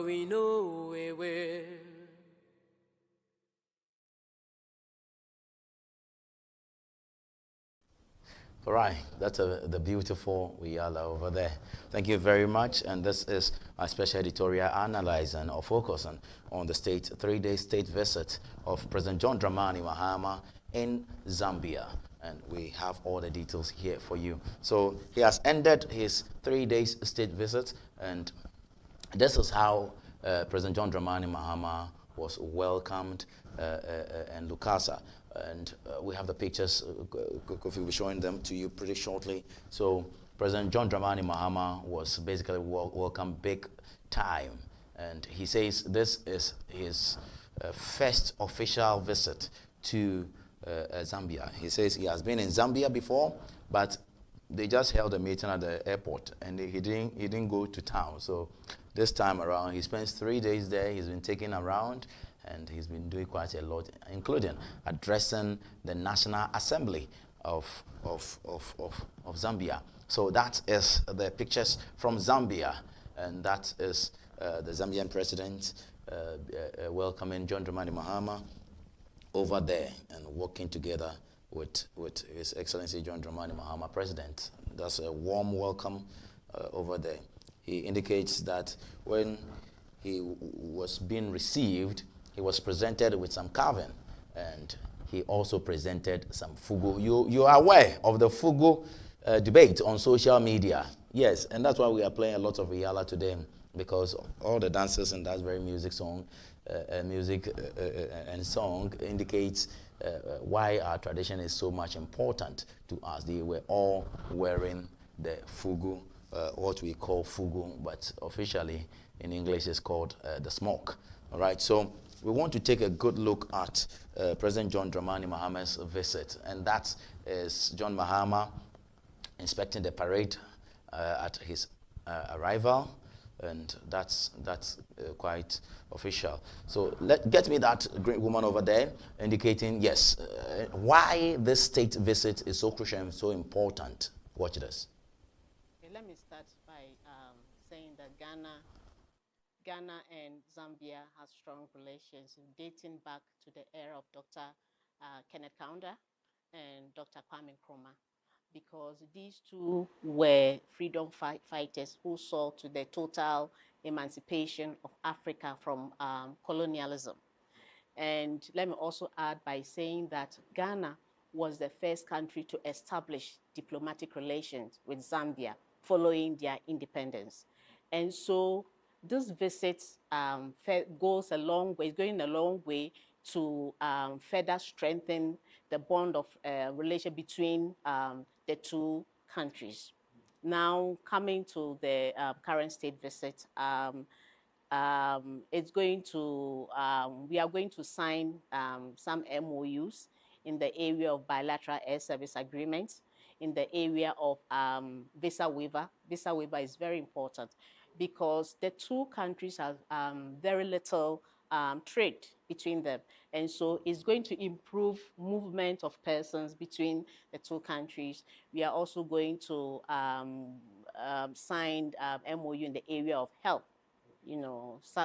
we know where. All right, that's the beautiful Uyala over there. Thank you very much. And this is our special editorial analyzing or focusing on the three-day state visit of President John Dramani Mahama in Zambia. And we have all the details here for you. So he has ended his 3 days state visit, and this is how President John Dramani Mahama was welcomed in Lukasa. And we have the pictures. Kofi will be showing them to you pretty shortly. So President John Dramani Mahama was basically welcomed big time. And he says this is his first official visit to Zambia. He says he has been in Zambia before, but they just held a meeting at the airport, and he didn't go to town. So this time around, he spends 3 days there. He's been taken around, and he's been doing quite a lot, including addressing the National Assembly of Zambia. So that is the pictures from Zambia, and that is the Zambian president welcoming John Dramani Mahama over there and working together with His Excellency John Dramani Mahama, President. That's a warm welcome over there. He indicates that when he was being received, he was presented with some carving, and he also presented some fugu. You are aware of the fugu debate on social media. Yes, and that's why we are playing a lot of Uyala today, because all the dancers in that very music and song indicates why our tradition is so much important to us. They were all wearing the fugu, what we call fugu, but officially in English it's called the smock. All right, so we want to take a good look at President John Dramani Mahama's visit, and that is John Mahama inspecting the parade at his arrival, and that's quite official. So get me that great woman over there indicating, yes, why this state visit is so crucial and so important. Watch this. Okay, let me start by saying that Ghana and Zambia have strong relations dating back to the era of Dr. Kenneth Kaunda and Dr. Kwame Nkrumah, because these two were freedom fighters who saw to the total emancipation of Africa from colonialism. And let me also add by saying that Ghana was the first country to establish diplomatic relations with Zambia following their independence. And so this visit goes a long way, going a long way to further strengthen the bond of relation between the two countries. Now, coming to the current state visit, it's going to, we are going to sign some MOUs in the area of bilateral air service agreements, in the area of visa waiver. Visa waiver is very important because the two countries have very little trade between them. And so it's going to improve movement of persons between the two countries. We are also going to sign MOU in the area of health,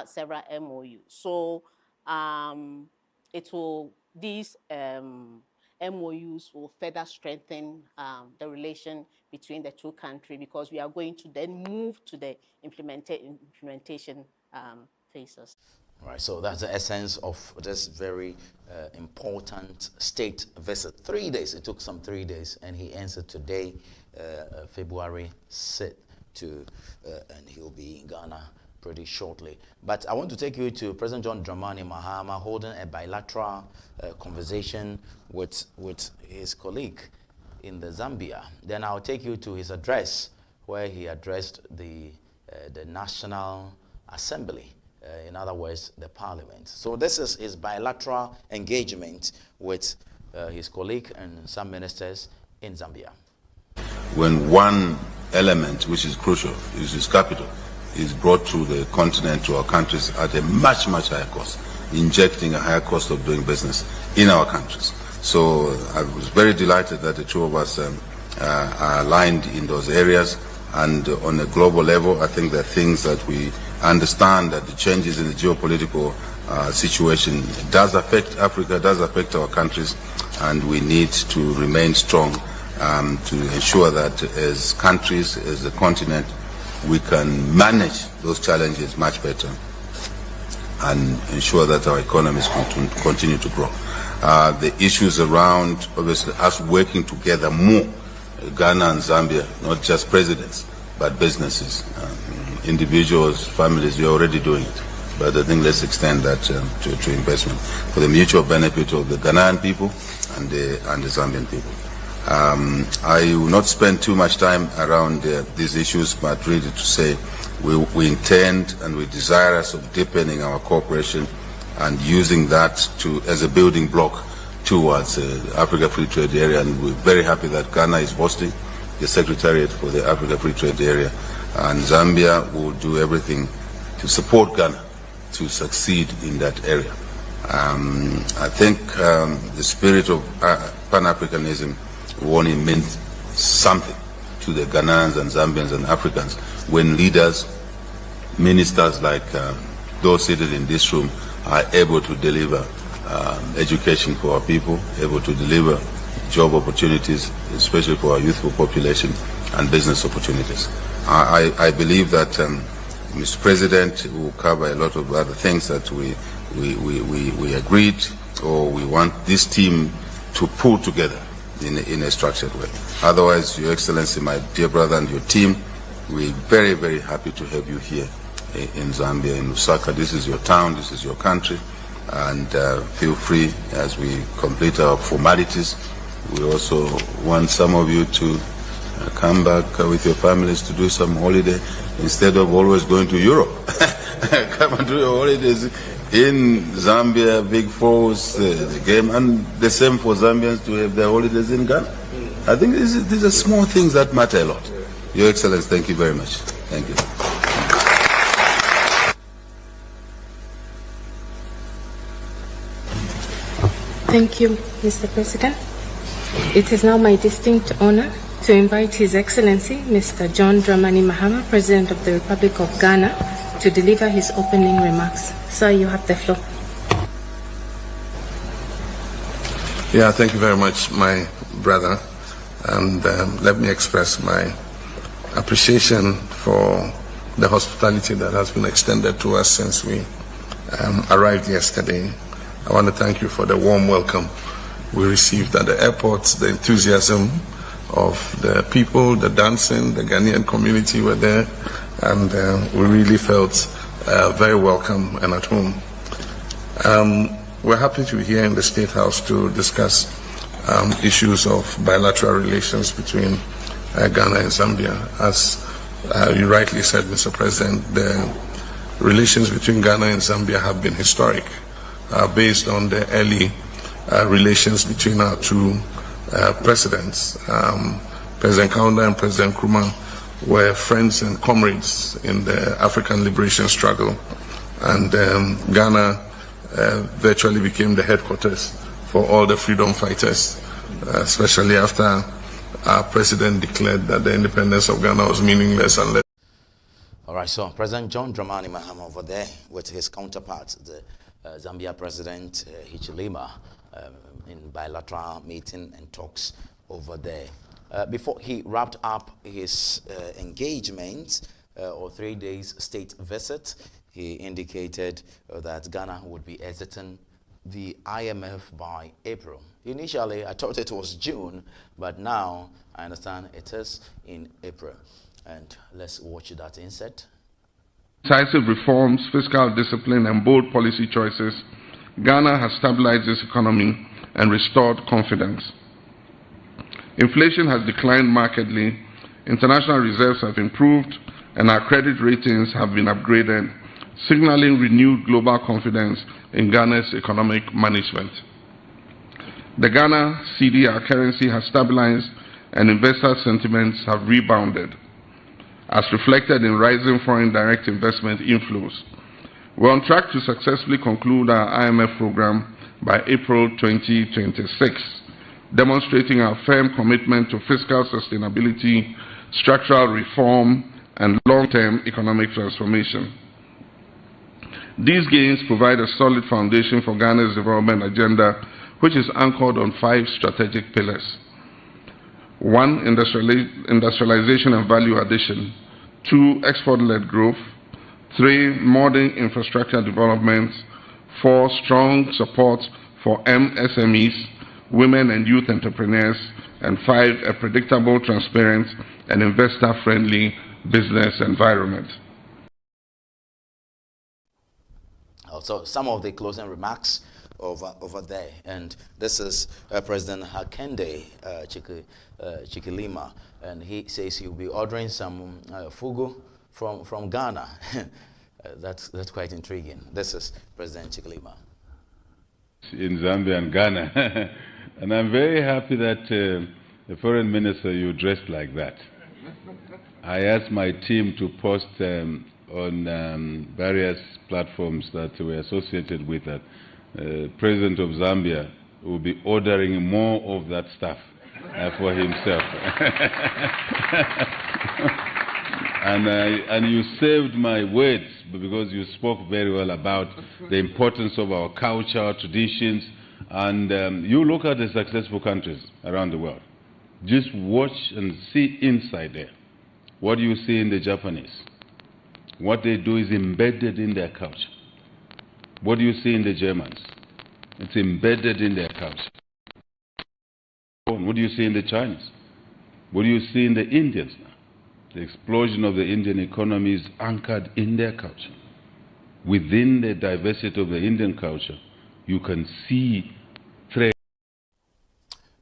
several MOU. So these MOUs will further strengthen the relation between the two countries, because we are going to then move to the implementation phases. Right, so that's the essence of this very important state visit. 3 days, it took some 3 days, and he ends it today, February 6th, and he'll be in Ghana pretty shortly. But I want to take you to President John Dramani Mahama holding a bilateral conversation with his colleague in the Zambia. Then I'll take you to his address, where he addressed the National Assembly. In other words, the parliament. So this is his bilateral engagement with his colleague and some ministers in Zambia. When one element, which is crucial, is his capital, is brought to the continent, to our countries at a much, much higher cost, injecting a higher cost of doing business in our countries. So I was very delighted that the two of us are aligned in those areas. And on a global level, I think there are things that we understand that the changes in the geopolitical situation does affect Africa, does affect our countries, and we need to remain strong to ensure that as countries, as a continent, we can manage those challenges much better and ensure that our economies continue to grow. The issues around, obviously, us working together more, Ghana and Zambia, not just presidents, but businesses, individuals, families, we're already doing it. But I think let's extend that to investment for the mutual benefit of the Ghanaian people and the Zambian people. I will not spend too much time around these issues, but really to say we intend and we're desirous of deepening our cooperation and using that as a building block towards the Africa Free Trade Area. And we're very happy that Ghana is hosting the Secretariat for the Africa Free Trade Area, and Zambia will do everything to support Ghana to succeed in that area. I think the spirit of Pan-Africanism will only mean something to the Ghanaians and Zambians and Africans when leaders, ministers like those seated in this room are able to deliver education for our people, able to deliver job opportunities, especially for our youthful population, and business opportunities. I believe that Mr. President will cover a lot of other things that we agreed or we want this team to pull together in a structured way. Otherwise, Your Excellency, my dear brother, and your team, we're very, very happy to have you here in Zambia, in Lusaka. This is your town, this is your country, and feel free as we complete our formalities. We also want some of you to come back with your families to do some holiday instead of always going to Europe. Come and do your holidays in Zambia, Big Falls, the game, and the same for Zambians to have their holidays in Ghana. I think these are small things that matter a lot. Your Excellency, thank you very much. Thank you. Thank you, Mr. President. It is now my distinct honor to invite His Excellency, Mr. John Dramani Mahama, President of the Republic of Ghana, to deliver his opening remarks. Sir, you have the floor. Yeah, thank you very much, my brother. And let me express my appreciation for the hospitality that has been extended to us since we arrived yesterday. I want to thank you for the warm welcome we received at the airport, the enthusiasm of the people, the dancing, the Ghanaian community were there, and we really felt very welcome and at home. We're happy to be here in the State House to discuss issues of bilateral relations between Ghana and Zambia. As you rightly said, Mr. President, the relations between Ghana and Zambia have been historic, based on the early relations between our two presidents. President Kaunda and President Nkrumah were friends and comrades in the African liberation struggle, and Ghana virtually became the headquarters for all the freedom fighters, especially after our president declared that the independence of Ghana was meaningless unless. All right, so President John Dramani Mahama over there with his counterpart, the Zambia President Hichilema, in bilateral meeting and talks over there. Before he wrapped up his engagement or 3 days state visit, he indicated that Ghana would be exiting the IMF by April. Initially, I thought it was June, but now I understand it is in April. And let's watch that insert. Decisive reforms, fiscal discipline, and bold policy choices, Ghana has stabilized its economy and restored confidence. Inflation has declined markedly, international reserves have improved, and our credit ratings have been upgraded, signaling renewed global confidence in Ghana's economic management. The Ghana cedi, our currency, has stabilized and investor sentiments have rebounded, as reflected in rising foreign direct investment inflows. We're on track to successfully conclude our IMF program by April 2026, demonstrating our firm commitment to fiscal sustainability, structural reform, and long-term economic transformation. These gains provide a solid foundation for Ghana's development agenda, which is anchored on 5 strategic pillars. 1, industrialization and value addition. 2, export-led growth. 3, modern infrastructure development. 4, strong support for MSMEs, women and youth entrepreneurs. And 5, a predictable, transparent, and investor-friendly business environment. Also, some of the closing remarks over there, and this is President Hakainde Hichilema, and he says he will be ordering some fugu from Ghana. That's quite intriguing. This is President Hichilema. In Zambia and Ghana, and I'm very happy that the foreign minister, you dressed like that. I asked my team to post on various platforms that we're associated with that President of Zambia will be ordering more of that stuff for himself. And you saved my words because you spoke very well about the importance of our culture, our traditions, and you look at the successful countries around the world. Just watch and see inside there. What do you see in the Japanese? What they do is embedded in their culture. What do you see in the Germans? It's embedded in their culture. What do you see in the Chinese? What do you see in the Indians now? The explosion of the Indian economy is anchored in their culture. Within the diversity of the Indian culture, you can see thread.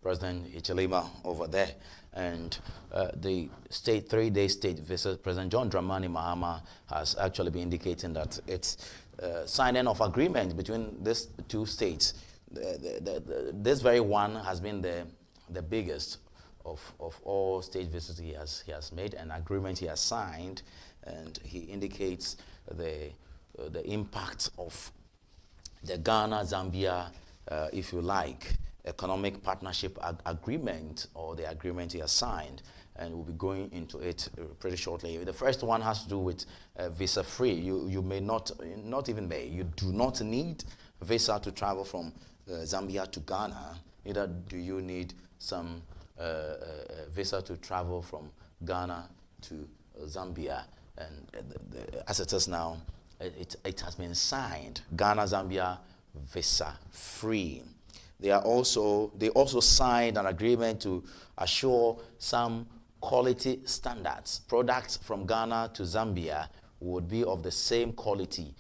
President Hichilema over there. And the 3-day state visit, President John Dramani Mahama has actually been indicating that it's signing of agreement between these 2 states. This very one has been the biggest of all state visits he has made, an agreement he has signed, and he indicates the impact of the Ghana-Zambia, if you like, economic partnership agreement, or the agreement he has signed, and we'll be going into it pretty shortly. The first one has to do with visa-free. You may not even may, you do not need visa to travel from Zambia to Ghana. Neither do you need some visa to travel from Ghana to Zambia. And as it is now, it has been signed. Ghana-Zambia visa-free. They also signed an agreement to assure some quality standards. Products from Ghana to Zambia would be of the same quality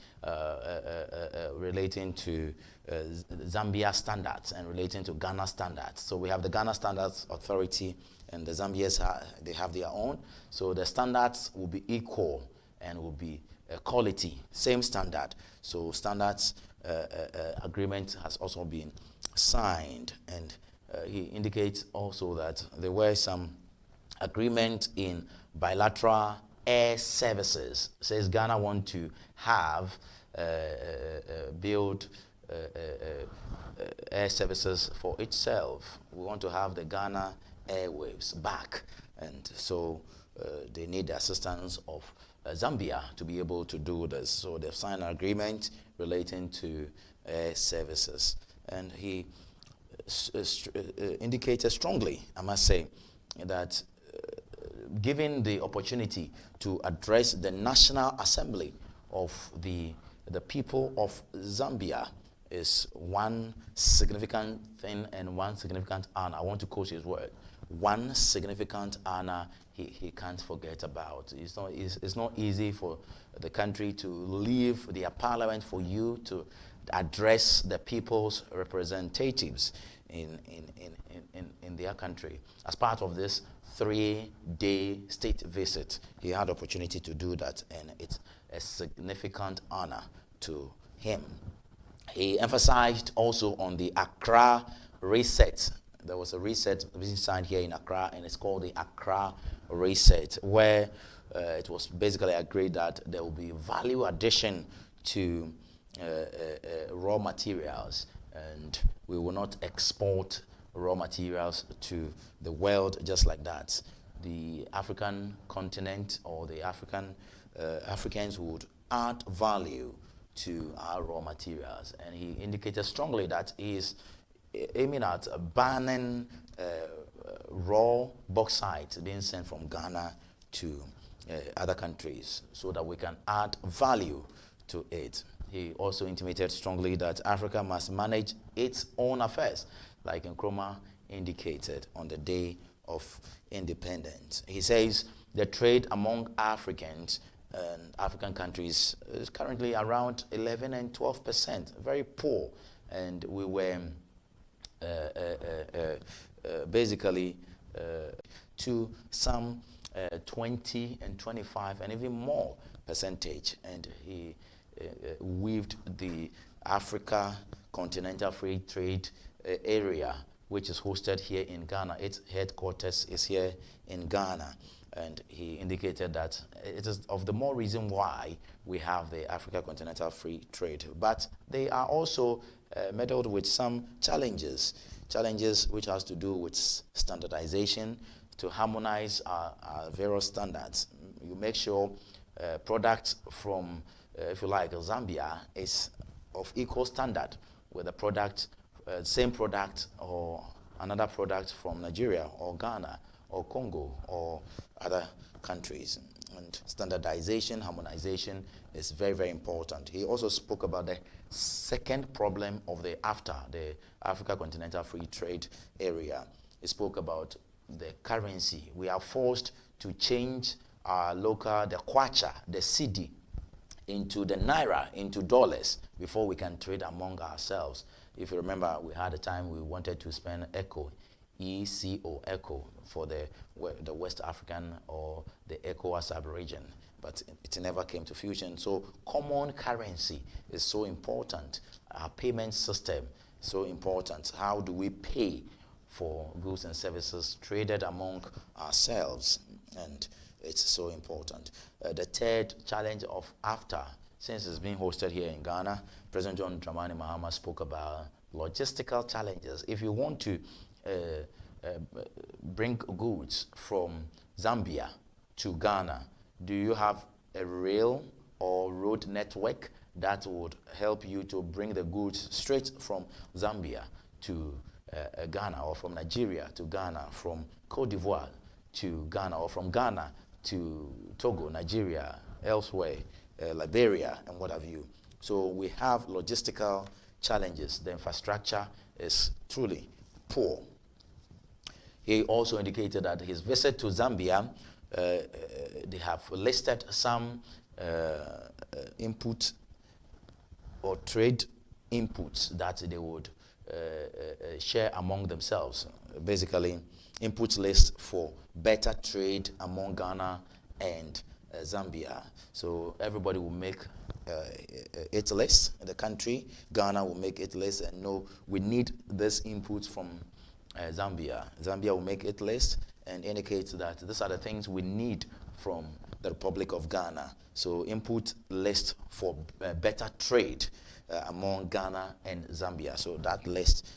relating to Zambia standards and relating to Ghana standards. So we have the Ghana Standards Authority, and the Zambians they have their own. So the standards will be equal and will be quality, same standard. So standards agreement has also been signed, and he indicates also that there were some agreement in bilateral air services. Says Ghana want to have build air services for itself. We want to have the Ghana Airwaves back, and so they need the assistance of Zambia to be able to do this. So they've signed an agreement relating to air services, and he indicated strongly, I must say, that given the opportunity to address the National Assembly of the people of Zambia is one significant thing and one significant honor. I want to quote his word. One significant honor he can't forget about. It's not easy for the country to leave their parliament for you to address the people's representatives in their country. As part of this 3-day state visit, he had the opportunity to do that, and it's a significant honor to him. He emphasized also on the Accra reset. There was a reset being signed here in Accra, and it's called the Accra reset, where it was basically agreed that there will be value addition to raw materials, and we will not export raw materials to the world just like that. The African continent or the Africans would add value to our raw materials. And he indicated strongly that he is aiming at banning raw bauxite being sent from Ghana to other countries so that we can add value to it. He also intimated strongly that Africa must manage its own affairs, like Nkrumah indicated on the day of independence. He says the trade among Africans and African countries is currently around 11 and 12%, very poor. And we were basically to some 20 and 25 and even more percentage. And he weaved the Africa Continental Free Trade Area, which is hosted here in Ghana. Its headquarters is here in Ghana. And he indicated that it is of the more reason why we have the Africa Continental Free Trade. But they are also meddled with some challenges which has to do with standardization, to harmonize our various standards. You make sure products from, if you like, Zambia is of equal standard with the product, same product or another product from Nigeria or Ghana or Congo or other countries. And standardization, harmonization is very, very important. He also spoke about the second problem of the Africa Continental Free Trade Area. He spoke about the currency. We are forced to change our local, the kwacha, the cedi, into the naira, into dollars, before we can trade among ourselves. If you remember, we had a time we wanted to spend ECO, ECO, for the West African or the ECOWAS sub-region, but it never came to fusion. So common currency is so important. Our payment system is so important. How do we pay for goods and services traded among ourselves? And it's so important. The third challenge of AfCFTA, since it's being hosted here in Ghana, President John Dramani Mahama spoke about logistical challenges. If you want to bring goods from Zambia to Ghana, do you have a rail or road network that would help you to bring the goods straight from Zambia to Ghana, or from Nigeria to Ghana, from Cote d'Ivoire to Ghana, or from Ghana to Togo, Nigeria, elsewhere, Liberia, and what have you? So we have logistical challenges. The infrastructure is truly poor. He also indicated that his visit to Zambia, they have listed some input or trade inputs that they would share among themselves. Basically, input list for better trade among Ghana and Zambia. So everybody will make its list in the country. Ghana will make its list and know we need this input from Zambia. Zambia will make its list and indicate that these are the things we need from the Republic of Ghana. So input list for better trade among Ghana and Zambia. So that list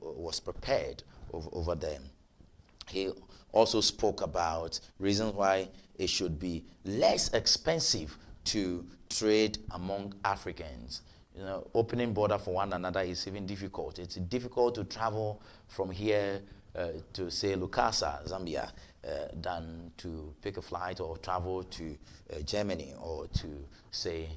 was prepared over there. He also spoke about reasons why it should be less expensive to trade among Africans. You know, opening border for one another is even difficult. It's difficult to travel from here to, say, Lukasa, Zambia, than to pick a flight or travel to Germany or to, say,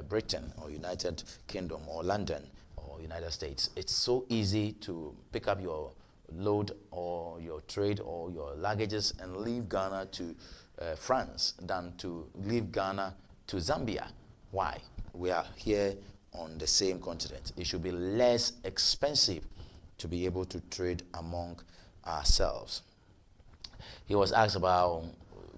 Britain or United Kingdom or London or United States. It's so easy to pick up your load or your trade or your luggages and leave Ghana to France than to leave Ghana to Zambia. Why? We are here on the same continent. It should be less expensive to be able to trade among ourselves. He was asked about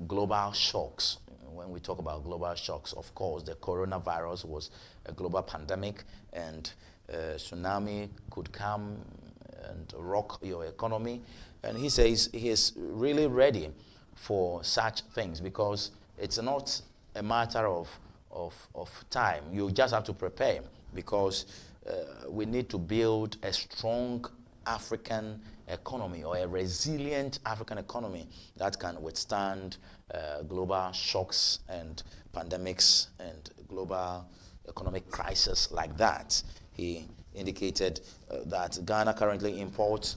global shocks. When we talk about global shocks, of course, the coronavirus was a global pandemic, and tsunami could come and rock your economy. And he says he is really ready for such things because it's not a matter of time. You just have to prepare because we need to build a strong African economy or a resilient African economy that can withstand global shocks and pandemics and global economic crisis like that. He indicated that Ghana currently imports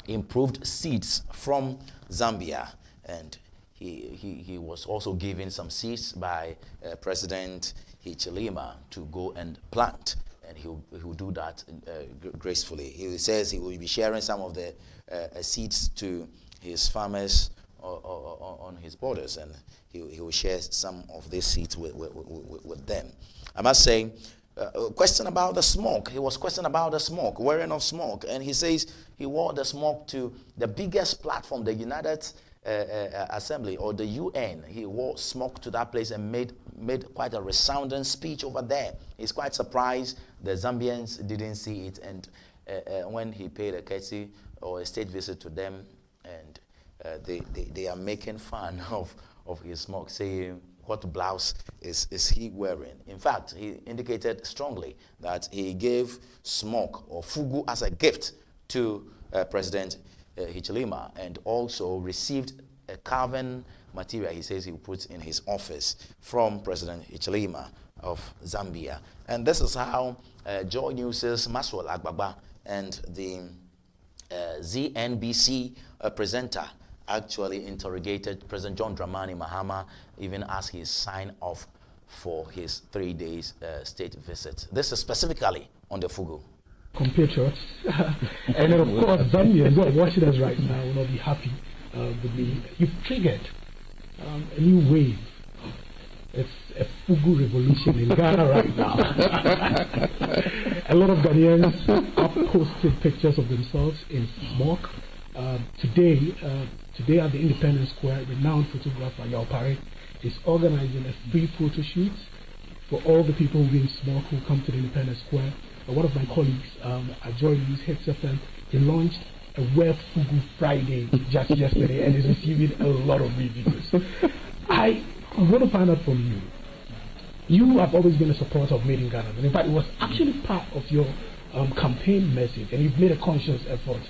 improved seeds from Zambia, and he was also given some seeds by President Hichilema to go and plant, and he'll do that gracefully. He says he will be sharing some of the seeds to his farmers on his borders, and he will share some of these seeds with them. I must say, question about the smoke. He was questioned about the smoke, wearing of smoke, and he says he wore the smoke to the biggest platform, the United Assembly or the UN. He wore smoke to that place and made quite a resounding speech over there. He's quite surprised the Zambians didn't see it, and when he paid a courtesy or a state visit to them, and they are making fun of his smoke, saying, what blouse is he wearing? In fact, he indicated strongly that he gave smoke or fugu as a gift to President Hichilema, and also received a carven material he says he will put in his office from President Hichilema of Zambia. And this is how Joy News' Maswell Agbagba and the ZNBC presenter actually interrogated President John Dramani Mahama, even as he signed off for his 3 days state visit. This is specifically on the fugu. Compatriots, and then of course Zambians who are watching us right now will not be happy with me. You've triggered a new wave. It's a fugu revolution in Ghana right now. A lot of Ghanaians have posted pictures of themselves in smoke. Today at the Independence Square, renowned photographer Yao Pare is organizing a free photo shoot for all the people who in smoke who come to the Independence Square. One of my colleagues at Joy News, Hits FM, he launched a Wear Fugu Friday just yesterday and is receiving a lot of reviews. I want to find out from you. You have always been a supporter of Made in Ghana, and in fact, it was actually part of your campaign message, and you've made a conscious effort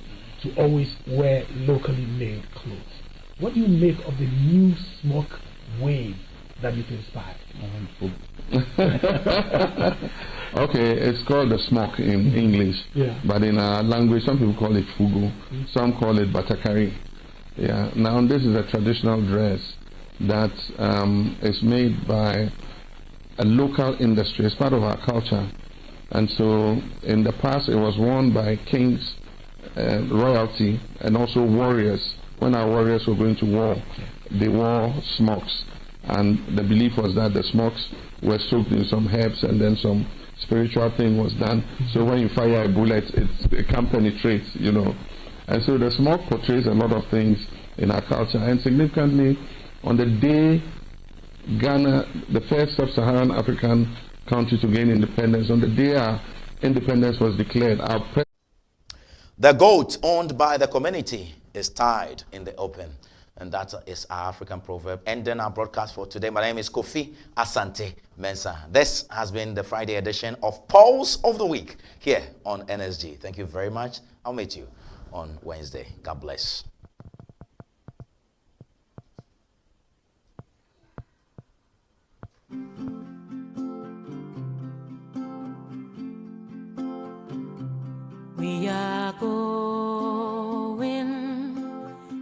to always wear locally made clothes. What do you make of the new smoke wave that you've inspired? Okay, it's called the smoke in English, but in our language, some people call it fugu, some call it batakari. Yeah. Now, this is a traditional dress that is made by a local industry. It's part of our culture, and so in the past, it was worn by kings, royalty, and also warriors. When our warriors were going to war, they wore smokes, and the belief was that the smokes were soaked in some herbs, and then some spiritual thing was done. So when you fire a bullet, it can't penetrate, you know. And so the smoke portrays a lot of things in our culture. And significantly, on the day Ghana, the first sub-Saharan African country to gain independence, on the day our independence was declared, the goat owned by the community is tied in the open. And that is our African proverb. Ending our broadcast for today. My name is Kofi Asante Mensah. This has been the Friday edition of Pulse of the Week here on NSG. Thank you very much. I'll meet you on Wednesday. God bless. We are going,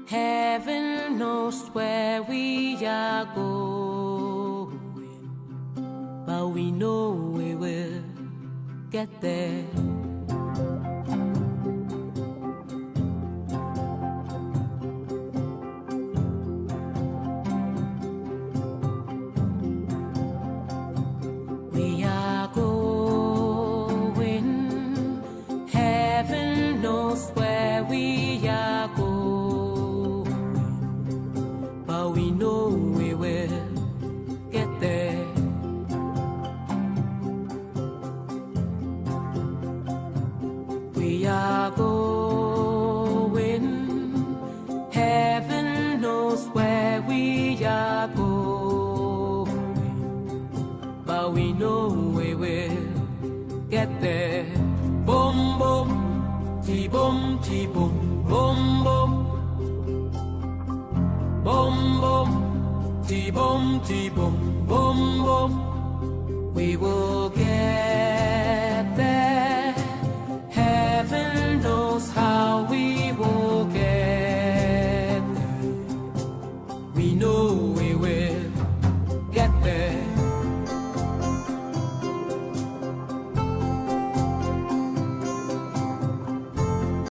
heaven knows where we are going, but we know we will get there. We are going, heaven knows where we are going, but we know we will get there. We are going, heaven knows where we are going, but we know we will get there. Boom, boom, ti-boom, ti-boom, boom, boom. Boom, boom, ti-boom, ti-boom, boom, boom. we will get